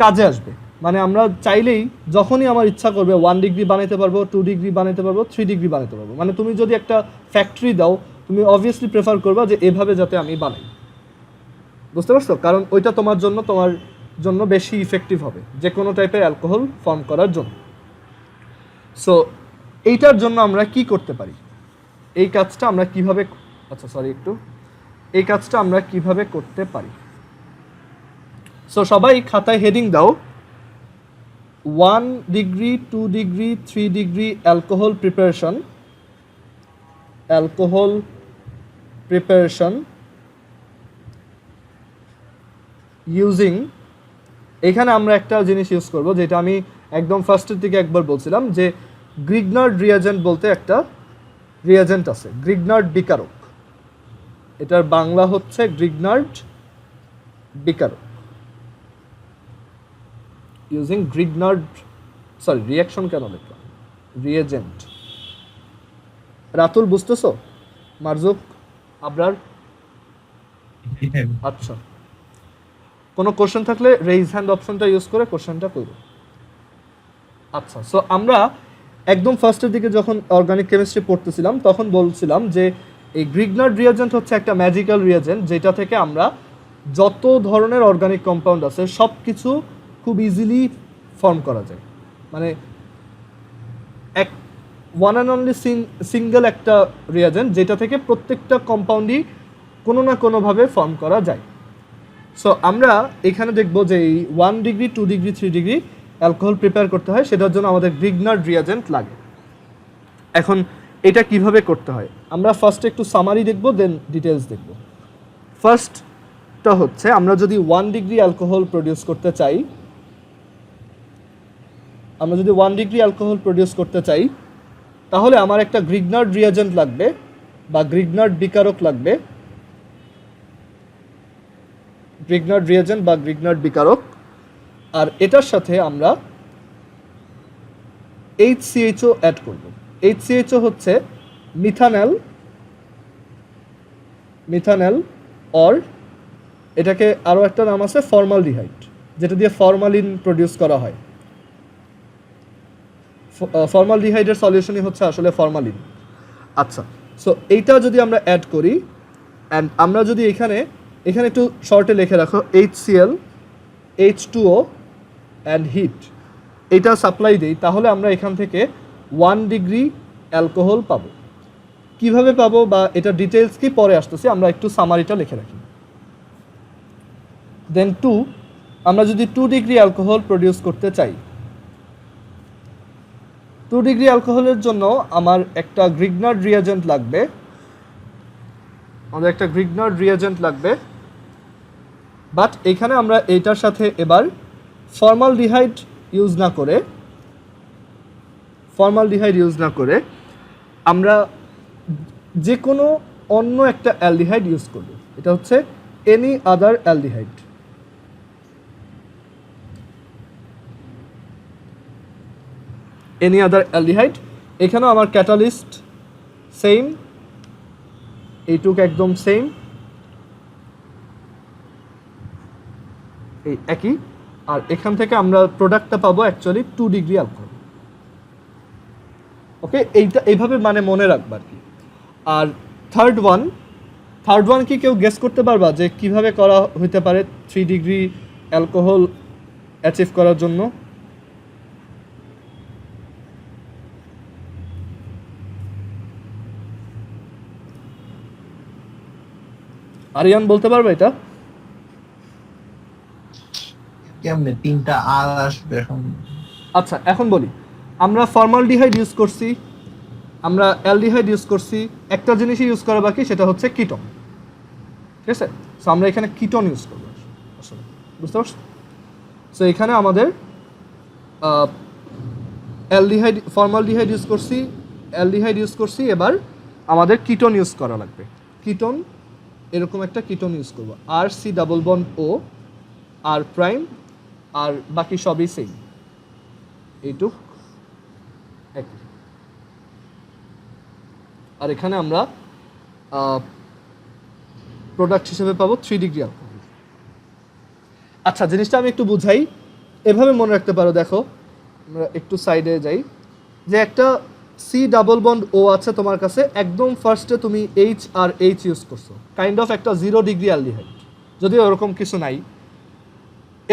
কাজে আসবে। মানে আমরা চাইলেই যখনই আমার ইচ্ছা করবে 1 ডিগ্রি বানাইতে পারবো, 2 ডিগ্রি বানাইতে পারবো, 3 ডিগ্রি বানাইতে পারবো। মানে তুমি যদি একটা ফ্যাক্টরি দাও, তুমি অবভিয়াসলি প্রেফার করবা যে এভাবে যাতে আমি বানাই। বুঝতে পারছো? কারণ ওইটা তোমার জন্য বেশি ইফেক্টিভ হবে যে কোনো টাইপের অ্যালকোহল ফর্ম করার জন্য। সো এইটার জন্য আমরা কি করতে পারি, এই কাজটা আমরা কিভাবে, এই কাজটা আমরা কিভাবে করতে পারি। সো সবাই খাতায় হেডিং দাও 1 degree, 2 degree, 3 degree alcohol preparation using. এখানে আমরা একটা জিনিস ইউজ করব যেটা আমি একদম ফার্স্টের দিকে একবার বলছিলাম, যে গ্রিগনার্ড রিয়াজেন্ট বলতে একটা রিয়াজেন্ট আছে, গ্রিগনার্ড বিকারক। এটার বাংলা হচ্ছে গ্রিগনার্ড বিকারক। ইউজিং গ্রিগনার্ড, রিয়াকশন কেন লিখলাম, রিয়েজেন্ট। রাতুল বুঝতেছো? মারজুক, আবরার? আচ্ছা, কোনো কোশ্চেন থাকলে রেইজ হ্যান্ড অপশনটা ইউজ করে কোশ্চেনটা করব। আচ্ছা, সো আমরা একদম ফার্স্টের দিকে যখন অর্গানিক কেমিস্ট্রি পড়তেছিলাম তখন বলছিলাম যে এই গ্রিগনার্ড রিয়েজেন্ট হচ্ছে একটা ম্যাজিক্যাল রিয়েজেন্ট যেটা থেকে আমরা যত ধরনের অর্গানিক কম্পাউন্ড আছে সব কিছু খুব ইজিলি ফর্ম করা যায়। মানে এক ওয়ান অ্যান্ড অনলি সিঙ্গেল একটা রিয়েজেন্ট যেটা থেকে প্রত্যেকটা কম্পাউন্ডই কোনো না কোনোভাবে ফর্ম করা যায়। সো আমরা এখানে দেখব যে এই 1 degree, 2 degree, 3 degree alcohol prepare করতে হয়, সেটার জন্য আমাদের গ্রিগনার্ড রিয়েজেন্ট লাগে। এখন এটা কিভাবে করতে হয় আমরা ফার্স্টে একটু সামারি দেখব, দেন ডিটেলস দেখব। ফার্স্টটা হচ্ছে আমরা যদি 1 ডিগ্রি অ্যালকোহল প্রডিউস করতে চাই, তাহলে আমার একটা গ্রিগনার্ড রিয়েজেন্ট লাগবে বা গ্রিগনার্ড বিকারক লাগবে, গ্রিগনার্ড রিয়েজেন্ট বা গ্রিগনার্ড বিকারক। আর এটার সাথে আমরা HCHO অ্যাড করব। HCHO হচ্ছে মিথানেল অর এটাকে আরও একটা নাম আছে ফর্মালডিহাইড, যেটা দিয়ে ফরমালিন প্রডিউস করা হয়। ফর্মালডিহাইডের সলিউশনই হচ্ছে আসলে ফরমালিন। আচ্ছা, সো এইটা যদি আমরা অ্যাড করি অ্যান্ড আমরা যদি এখানে একটু শর্টে লিখে রাখো HCl H2O অ্যান্ড হিট এইটা সাপ্লাই দিই, তাহলে আমরা এখান থেকে 1 ডিগ্রি অ্যালকোহল পাবো। কিভাবে পাবো বা এটা ডিটেলস কি পরে আসতেছি, আমরা একটু সামারিটা লিখে রাখি। দেন 2, আমরা যদি 2 ডিগ্রি অ্যালকোহল প্রডিউস করতে চাই, 2 ডিগ্রি অ্যালকোহলের জন্য আমার একটা গ্রিগনার্ড রিয়াজেন্ট লাগবে। বাট এখানে আমরা এইটার সাথে এবার ফর্মালডিহাইড ইউজ না করে আমরা যে কোনো অন্য একটা অ্যালডিহাইড ইউজ করব। এটা হচ্ছে এনি আদার অ্যালডিহাইড। এখানেও আমার ক্যাটালিস্ট সেম, এইটুক একদম সেম, এই একই। আর এখান থেকে আমরা প্রোডাক্টটা পাবো অ্যাকচুয়ালি 2 ডিগ্রি অ্যালকোহল। ওকে, এইভাবে মানে মনে রাখবা আর কি। আর থার্ড ওয়ান কি কেউ গেস করতে পারবা যে কিভাবে করা হইতে পারে 3 ডিগ্রি অ্যালকোহল অ্যাচিভ করার জন্য? আরিয়ান বলতে পারবে এটা? কেমনে 3টা আর আসবে এখন? আচ্ছা, এখন বলি। আমরা ফর্মালডিহাইড ইউজ করছি, আমরা অ্যালডিহাইড ইউজ করছি, একটা জিনিসই ইউজ করা বাকি, সেটা হচ্ছে কিটোন। ঠিক আছে, সো আমরা এখানে কিটোন ইউজ করবো আসলে, বুঝতে পারছো? সো এখানে আমাদের ফর্মালডিহাইড ইউজ করছি, অ্যালডিহাইড ইউজ করছি, এবার আমাদের কিটোন ইউজ করা লাগবে। কিটোন, এরকম একটা কিটোন ইউজ করবো, RC+O R প্রাইম, আর বাকি সবই সেম, এইটুক একই। আর এখানে আমরা প্রোডাক্ট হিসেবে পাবো 3 ডিগ্রি অ্যালকোহল। আচ্ছা, জিনিসটা আমি একটু বুঝাই, এভাবে মনে রাখতে পারো। দেখো, আমরা একটু সাইডে যাই, যে একটা C+O আছে তোমার কাছে, একদম ফার্স্টে তুমি H আর H ইউজ করছো, কাইন্ড অফ একটা 0 ডিগ্রি অ্যালডিহাইড, যদিও ওরকম কিছু নাই।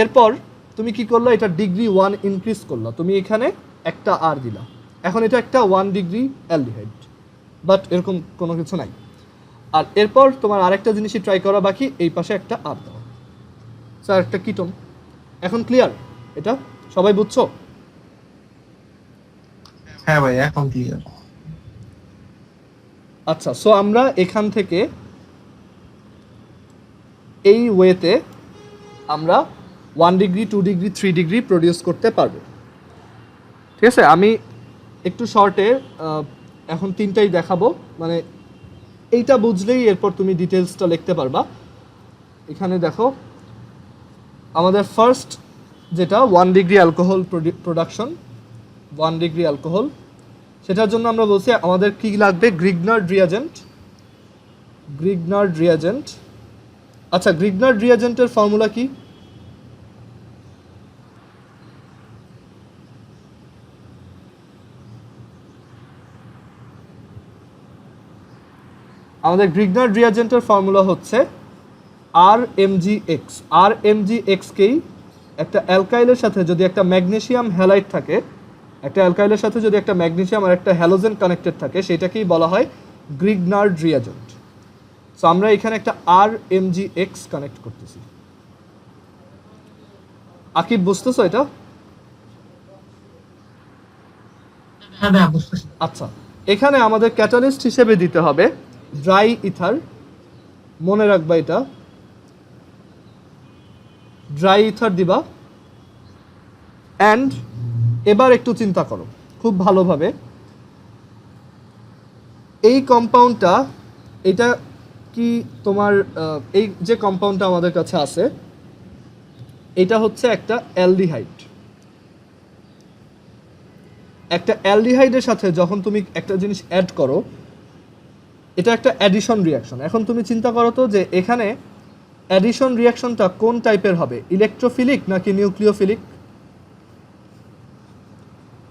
এরপর তুমি কি করলা, এটা ডিগ্রি 1 ইনক্রিজ করলা, তুমি এখানে একটা আর দিলা, এখন এটা একটা 1 ডিগ্রি অ্যালডিহাইড, বাট এরকম কোনো কিছু নাই। আর এরপর তোমার আরেকটা জিনিসই ট্রাই করা বাকি, এই পাশে একটা আর দাও, স্যার একটা কিটোন। এখন ক্লিয়ার? এটা সবাই বুঝছো? হ্যাঁ ভাই, এখন ক্লিয়ার। আচ্ছা, সো আমরা এখান থেকে এই ওয়েতে আমরা 1 ডিগ্রি, 2 ডিগ্রি, 3 ডিগ্রি প্রডিউস করতে পারবো। ঠিক আছে, আমি একটু শর্টে এখন 3টাই দেখাবো, মানে এইটা বুঝলেই এরপর তুমি ডিটেলসটা লিখতে পারবা। এখানে দেখো, আমাদের ফার্স্ট যেটা 1 degree alcohol production, 1 degree alcohol, সেটার জন্য আমরা বলছি আমাদের কি লাগবে, গ্রিগনার্ড রিয়াজেন্ট। আচ্ছা, গ্রিগনার্ড রিয়াজেন্টের ফর্মুলা কি? আমাদের গ্রিগনার্ড রিয়াজেন্টের ফর্মুলা হচ্ছে RMgX। RMgXকেই একটা অ্যালকাইলের সাথে যদি একটা ম্যাগনেসিয়াম হ্যালাইড থাকে, একটা অ্যালকাইলের সাথে যদি একটা ম্যাগনেসিয়াম আর একটা হ্যালোজেন কানেক্টেড থাকে, সেটাকেই বলা হয় গ্রিগনার্ড রিয়াজেন্ট। সো আমরা এখানে একটা RMgX কানেক্ট করতেছি। আকিব, বুঝতেছো এটা? হ্যাঁ ভাই, বুঝতেছি। আচ্ছা, এখানে আমাদের ক্যাটালিস্ট হিসেবে দিতে হবে ড্রাই ইথার, মনে রাখবা এটা, ড্রাই ইথার দিবা। অ্যান্ড এবার একটু চিন্তা করো খুব ভালোভাবে, এই কম্পাউন্ডটা, এটা কি তোমার এই যে কম্পাউন্ডটা আমাদের কাছে আছে, এটা হচ্ছে একটা অ্যালডিহাইড। একটা অ্যালডিহাইডের সাথে যখন তুমি একটা জিনিস অ্যাড করো, এটা একটা অ্যাডিশন রিয়াকশন। এখন তুমি চিন্তা করো তো যে এখানে অ্যাডিশন রিয়াকশনটা কোন টাইপের হবে, ইলেকট্রোফিলিক নাকি নিউক্লিওফিলিক?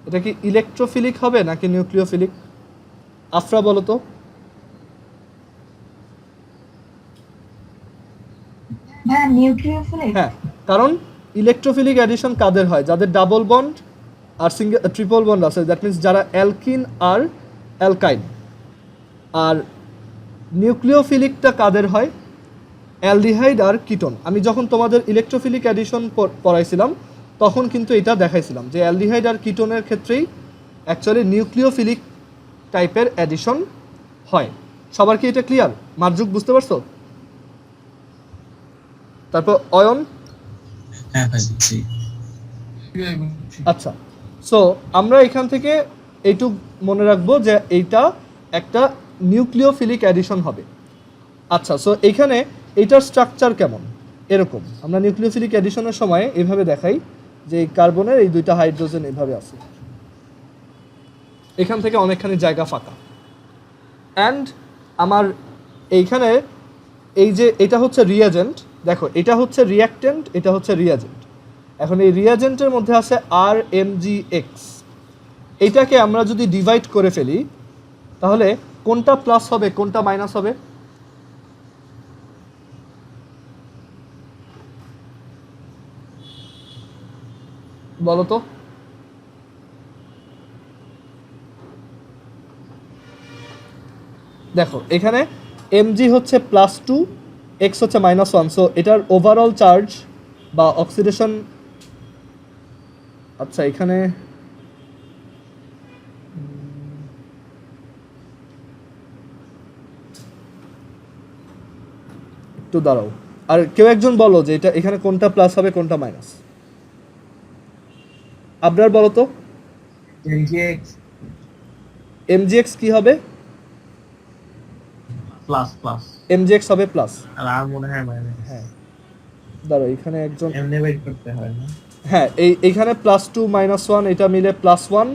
এটা কি ইলেকট্রোফিলিক হবে নাকি নিউক্লিওফিলিক? আফরা বলো তো। হ্যাঁ নিউক্লিওফিলিক। হ্যাঁ, কারণ ইলেকট্রোফিলিক অ্যাডিশন কাদের হয়? যাদের ডাবল বন্ড আর সিঙ্গেল ট্রিপল বন্ড আছে, দ্যাট মিনস যারা অ্যালকিন আর অ্যালকাইন। আর নিউক্লিওফিলিকটা কাদের হয়? অ্যালডিহাইড আর কিটোন। আমি যখন তোমাদের ইলেকট্রোফিলিক অ্যাডিশন পড়াইছিলাম তখন কিন্তু এটা দেখাইছিলাম যে অ্যালডিহাইড আর কিটোনের ক্ষেত্রেই অ্যাকচুয়ালি নিউক্লিওফিলিক টাইপের অ্যাডিশন হয়। সবার কি এটা ক্লিয়ার? মার্জুক বুঝতে পারছো? তারপর অয়ন। হ্যাঁ ভাই জি। আচ্ছা, সো আমরা এখান থেকে এইটুক মনে রাখবো যে এইটা একটা নিউক্লিওফিলিক অ্যাডিশন হবে। আচ্ছা, সো এখানে এইটার স্ট্রাকচার কেমন? এরকম আমরা নিউক্লিওফিলিক অ্যাডিশনের সময় এইভাবে দেখাই যে এই কার্বনের এই দুইটা হাইড্রোজেন এইভাবে আছে, এখান থেকে অনেকখানি জায়গা ফাঁকা। অ্যান্ড আমার এইখানে এই যে এটা হচ্ছে রিয়াজেন্ট, দেখো এটা হচ্ছে রিয়াক্টেন্ট, এটা হচ্ছে রিয়াজেন্ট। এখন এই রিয়াজেন্টের মধ্যে আছে RMgX। এইটাকে আমরা যদি ডিভাইড করে ফেলি তাহলে কোনটা প্লাস হবে কোনটা মাইনাস হবে? বলো তো। দেখো এখানে Mg হচ্ছে +2, X হচ্ছে -1, সো এটার ওভারঅল চার্জ বা অক্সিডেশন, আচ্ছা এখানে একটু দাঁড়াও, আর কেউ একজন বলো যে এটা এখানে কোনটা প্লাস হবে কোনটা মাইনাস। আবরার বলো তো। Mgx কি হবে? Plus plus. Mgx হবে প্লাস, আর মনে হয় মাইনাস। হ্যাঁ দাঁড়াও এখানে একজন, এমনি বের করতে হয় না? হ্যাঁ এইখানে +2 -1 এটা মিলে +1,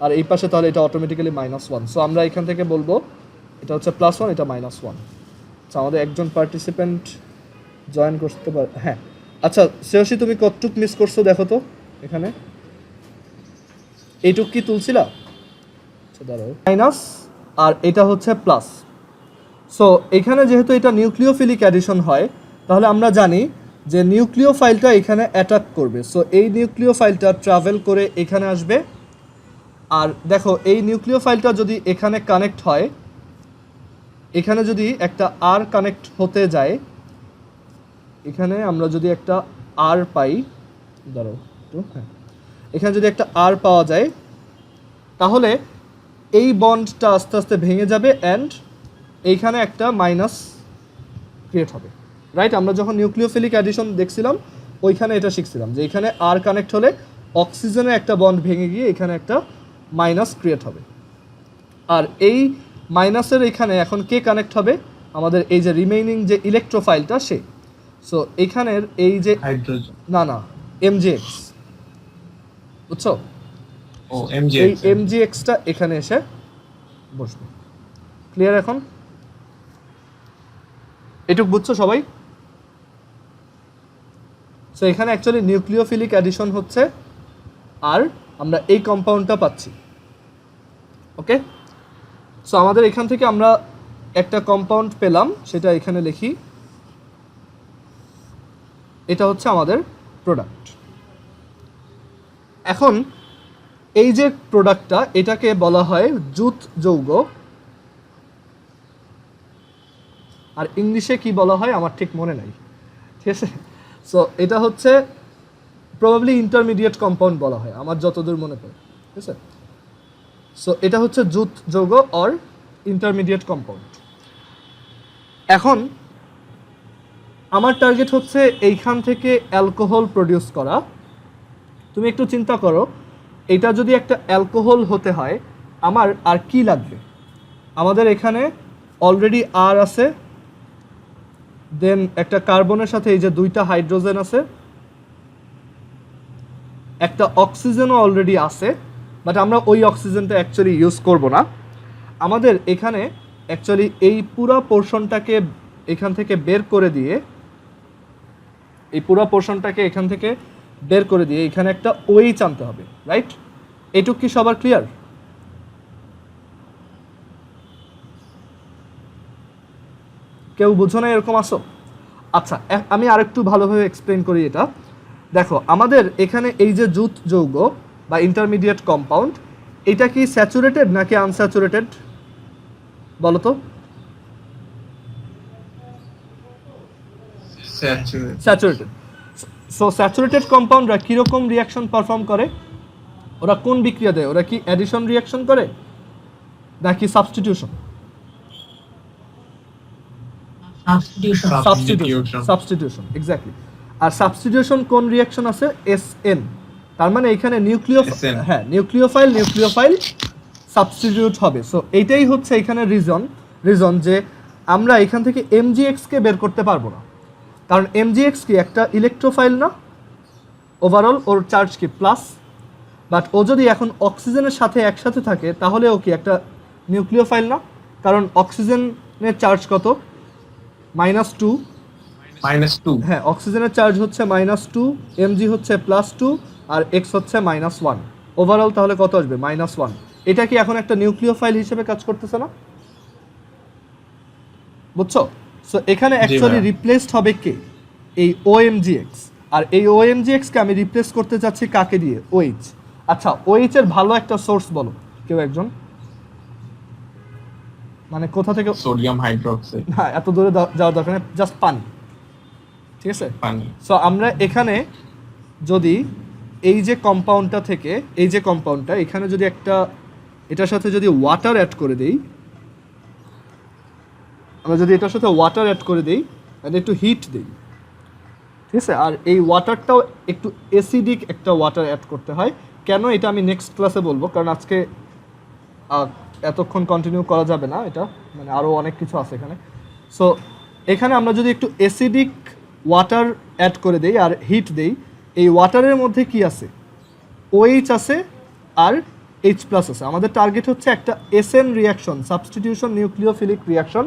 আর এই পাশে তাহলে এটা অটোমেটিক্যালি -1। সো আমরা এখান থেকে বলবো এটা হচ্ছে +1, এটা -1। আচ্ছা, আমাদের একজন পার্টিসিপেন্ট জয়েন করতে পারে। হ্যাঁ আচ্ছা শ্রেয়সী, তুমি কতটুক মিস করছো দেখো তো এখানে। এইটুক কি তুলছিলা? আচ্ছা দাঁড়াও, মাইনাস আর এটা হচ্ছে প্লাস। সো এখানে যেহেতু এটা নিউক্লিওফিলিক অ্যাডিশন হয় তাহলে আমরা জানি যে নিউক্লিওফাইলটা এখানে অ্যাটাক করবে। সো এই নিউক্লিওফাইলটা ট্রাভেল করে এখানে আসবে। আর দেখো এই নিউক্লিওফাইলটা যদি এখানে কানেক্ট হয়, এখানে যদি একটা আর কানেক্ট হতে যায়, এখানে আমরা যদি একটা আর পাই, ধরো হ্যাঁ, এখানে যদি একটা আর পাওয়া যায় তাহলে এই বন্ডটা আস্তে আস্তে ভেঙে যাবে অ্যান্ড এইখানে একটা মাইনাস ক্রিয়েট হবে, রাইট? আমরা যখন নিউক্লিওফিলিক অ্যাডিশন দেখছিলাম ওইখানে এটা শিখছিলাম যে এখানে আর কানেক্ট হলে অক্সিজেনের একটা বন্ড ভেঙে গিয়ে এখানে একটা মাইনাস ক্রিয়েট হবে। আর এই মাইনাসের এখানে এখন কে কানেক্ট হবে? আমাদের এই যে রিমেইনিং যে ইলেকট্রোফাইলটা সে। সো এখানের এই যে হাইড্রোজেন, না Mgx, বুঝছো? ও এই Mgx। Mgxটা এখানে এসে বসবে। ক্লিয়ার এখন? এটুক বুঝছো সবাই? সো এখানে অ্যাকচুয়ালি নিউক্লিওফিলিক অ্যাডিশন হচ্ছে আর আমরা এই কম্পাউন্ডটা পাচ্ছি। ওকে, সো আমাদের এখান থেকে আমরা একটা কম্পাউন্ড পেলাম, সেটা এখানে লিখি। এটা হচ্ছে আমাদের প্রোডাক্ট। এখন এই যে প্রোডাক্টটা, এটাকে বলা হয় জুট যৌগ। আর ইংলিশে কি বলা হয় আমার ঠিক মনে নাই, ঠিক আছে? সো এটা হচ্ছে প্রবাবলি ইন্টারমিডিয়েট কম্পাউন্ড বলা হয় আমার যতদূর মনে পড়ে, ঠিক আছে? সো এটা হচ্ছে জুট যৌগ অর ইন্টারমিডিয়েট কম্পাউন্ড। এখন আমার টার্গেট হচ্ছে এইখান থেকে অ্যালকোহল প্রডিউস করা। তুমি একটু চিন্তা করো, এটা যদি একটা অ্যালকোহল হতে হয় আমার আর কি লাগবে? আমাদের এখানে অলরেডি আর আছে, দেন একটা কার্বনের সাথে এই যে দুইটা হাইড্রোজেন আছে, একটা অক্সিজেনও অলরেডি আছে, বাট আমরা ওই অক্সিজেনটা অ্যাকচুয়ালি ইউজ করব না। আমাদের এখানে অ্যাকচুয়ালি এই পুরো পোর্শনটাকে এখান থেকে বের করে দিয়ে এখানে একটা OH আনতে হবে, রাইট? এইটুক কি সবার ক্লিয়ার? কেউ বুঝো না এরকম আসো? আচ্ছা, আমি আরেকটু ভালোভাবে এক্সপ্লেন করি এটা। দেখো, আমাদের এখানে এই যে জুট যৌগ বা ইন্টারমিডিয়েট কম্পাউন্ড, এটা কি স্যাচুরেটেড নাকি আনস্যাচুরেটেড বলো তো? স্যাচুরেটেড। সো স্যাচুরেটেড কম্পাউন্ডরা কীরকম রিয়াকশন পারফর্ম করে? ওরা কোন বিক্রিয়া দেয়? ওরা কি অ্যাডিশন রিয়াকশন করে নাকি সাবস্টিটিউশন? Substitution, exactly. আর সাবস্টিটিউশন কোন রিয়াকশন আছে? SN। তার মানে এখানে নিউক্লিওফাইল সাবস্টিটিউট হবে। সো এইটাই হচ্ছে এখানে রিজন যে আমরা এখান থেকে MgX কে বের করতে পারবো না, কারণ MgX কি একটা ইলেকট্রোফাইল না? ওভারঅল ওর চার্জ কি প্লাস, বাট ও যদি এখন অক্সিজেনের সাথে একসাথে থাকে তাহলে ও কি একটা নিউক্লিওফাইল না? কারণ অক্সিজেনের চার্জ কত? -2। হ্যাঁ, অক্সিজেনের চার্জ হচ্ছে -2, Mg হচ্ছে +2 আর X হচ্ছে -1। ওভারঅল তাহলে কত আসবে? -1। এটা কি এখন একটা নিউক্লিওফাইল হিসেবে কাজ করতেছে না? বুঝছো? সো এখানে অ্যাকচুয়ালি রিপ্লেসড হবে কে? এই OMGX। আর এই OMGX কে আমি রিপ্লেস করতে চাচ্ছি কাকে দিয়ে? OH। আচ্ছা, OH এর ভালো একটা সোর্স বলো কেউ একজন, মানে কোথা থেকে? Sodium hydroxide. হ্যাঁ, এত দূরে যাওয়ার দরকার নেই, জাস্ট পানি, ঠিক আছে? পানি। সো আমরা এখানে যদি এই যে কম্পাউন্ডটা এখানে যদি এটার সাথে যদি ওয়াটার অ্যাড করে দেই, আমরা যদি এটার সাথে ওয়াটার অ্যাড করে দেই আর একটু হিট দিই, ঠিক আছে? আর এই ওয়াটারটাও একটু অ্যাসিডিক একটা ওয়াটার অ্যাড করতে হয়। কেন এটা আমি নেক্সট ক্লাসে বলবো, কারণ আজকে এতক্ষণ কন্টিনিউ করা যাবে না, এটা মানে আরও অনেক কিছু আছে এখানে। সো এখানে আমরা যদি একটু অ্যাসিডিক ওয়াটার অ্যাড করে দেই আর হিট দেই, এই ওয়াটারের মধ্যে কি আছে? OH আছে আর H+ আছে। আমাদের টার্গেট হচ্ছে একটা SN reaction, substitution nucleophilic reaction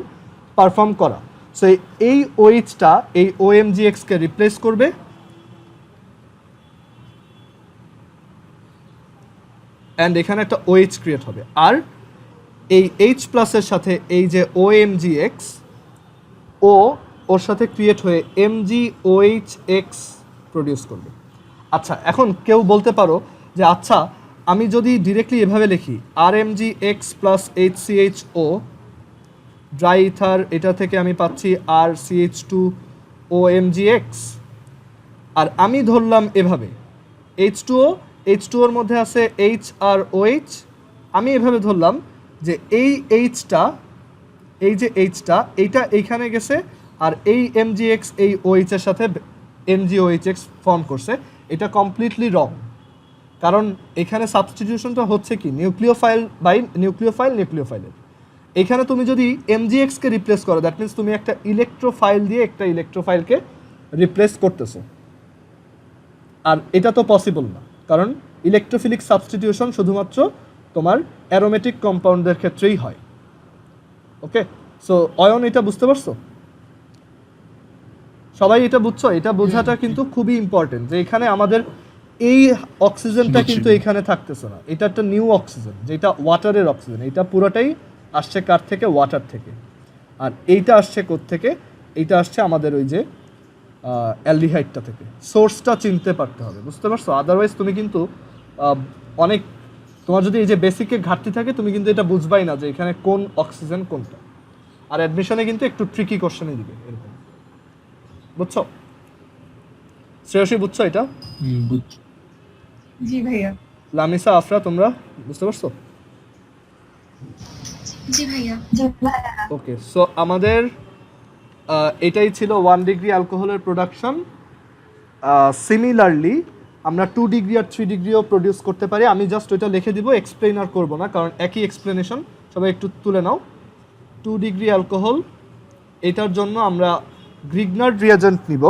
perform করা। সো এই OH-টা এই OMGX কে রিপ্লেস করবে, অ্যান্ড এখানে একটা OH ক্রিয়েট হবে। আর এই H+ এর সাথে এই যে OMGX ওর সাথে ক্রিয়েট হয়ে MgOHX প্রডিউস করবে। আচ্ছা, এখন কেউ বলতে পারো যে আচ্ছা, আমি যদি ডিরেক্টলি এভাবে লিখি RMgX + HCHO ড্রাই ইথার, এটা থেকে আমি পাচ্ছি RCH2OMgX, আর আমি ধরলাম এভাবে H2ওর মধ্যে আছে H আর OH, আমি এভাবে ধরলাম যে এই Hটা এইটা এইখানে গেছে আর এই MgX এই OH এর সাথে MgOHX ফর্ম করছে। এটা কমপ্লিটলি রং, কারণ এখানে সাবস্টিটিউশনটা হচ্ছে কি নিউক্লিওফাইল বাই নিউক্লিওফাইলের। এখানে তুমি যদি MgX কে রিপ্লেস করো, দ্যাট মিনস তুমি একটা ইলেকট্রোফাইল দিয়ে একটা ইলেকট্রোফাইলকে রিপ্লেস করতেছো, আর এটা তো পসিবল না, কারণ ইলেকট্রোফিলিক সাবস্টিটিউশন শুধুমাত্র তোমার অ্যারোমেটিক কম্পাউন্ডের ক্ষেত্রেই হয়। ওকে, সো অয়ন এটা বুঝতে পারছো? সবাই এটা বুঝছো? এটা বোঝাটা কিন্তু খুবই ইম্পর্টেন্ট যে এখানে আমাদের এই অক্সিজেনটা কিন্তু এখানে থাকতেছে না, এটা একটা নিউ অক্সিজেন, যেটা ওয়াটারের অক্সিজেন। এটা পুরোটাই আসছে কার থেকে? ওয়াটার থেকে। আর এইটা আসছে কোত্থেকে? এইটা আসছে আমাদের ওই যে অ্যালডিহাইডটা থেকে। সোর্সটা চিনতে পারতে হবে, বুঝতে পারছো? আদারওয়াইজ তুমি কিন্তু অনেক, তোমার যদি এই যে বেসিকের ঘাটতি থাকে তুমি কিন্তু এটা বুঝবাই না যে এখানে কোন অক্সিজেন কোনটা। আর অ্যাডমিশনে কিন্তু একটু ট্রিকি কোশ্চেনই দিবে এরকম, বুঝছো? শ্রেয়সী বুঝছো এটা? জি ভাইয়া। লামিসা, আফরা, তোমরা বুঝতে পারছো? জি ভাইয়া। ওকে, সো আমাদের এটাই ছিল 1 ডিগ্রি অ্যালকোহলের প্রোডাকশন। সিমিলারলি আমরা 2 ডিগ্রি আর 3 ডিগ্রিও প্রডিউস করতে পারি। আমি জাস্ট ওইটা লিখে দিব, এক্সপ্লেন আর করবো না, কারণ একই এক্সপ্লেনেশন। সবাই একটু তুলে নাও। 2 ডিগ্রি অ্যালকোহল, এটার জন্য আমরা গ্রিগনার্ড রিয়াজেন্ট নিব,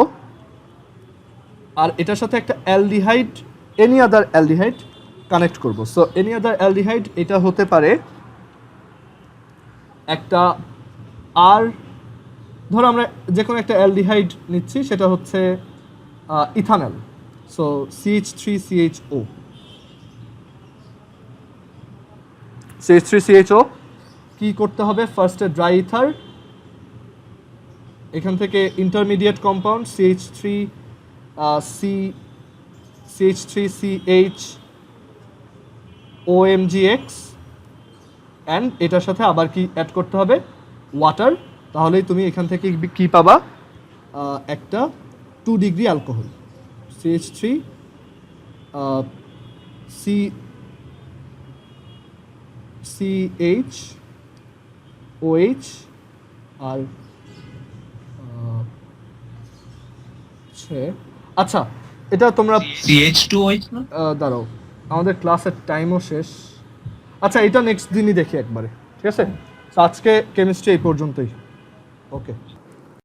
আর এটার সাথে একটা aldehyde, any other aldehyde connect করব। সো এনি আদার অ্যালডিহাইড, এটা হতে পারে একটা আর, ধরো আমরা যে কোনো একটা অ্যালডিহাইড নিচ্ছি, সেটা হচ্ছে ইথানল। সো CH3CHO, CH3CHO কি করতে হবে? ফার্স্টে ড্রাই ইথার, এখান থেকে intermediate compound CH3CH OMGX, and এটার সাথে আবার কি অ্যাড করতে হবে? ওয়াটার। তাহলেই তুমি এখান থেকে কি পাবা? একটা 2 ডিগ্রি অ্যালকোহল, CH3 CHOH আর আচ্ছা, এটা তোমরা CH2OH না? দাঁড়াও, আমাদের ক্লাসের টাইমও শেষ। আচ্ছা, এটা নেক্সট দিনই দেখি একবারে, ঠিক আছে? তো আজকে কেমিস্ট্রি এই পর্যন্তই। ওকে।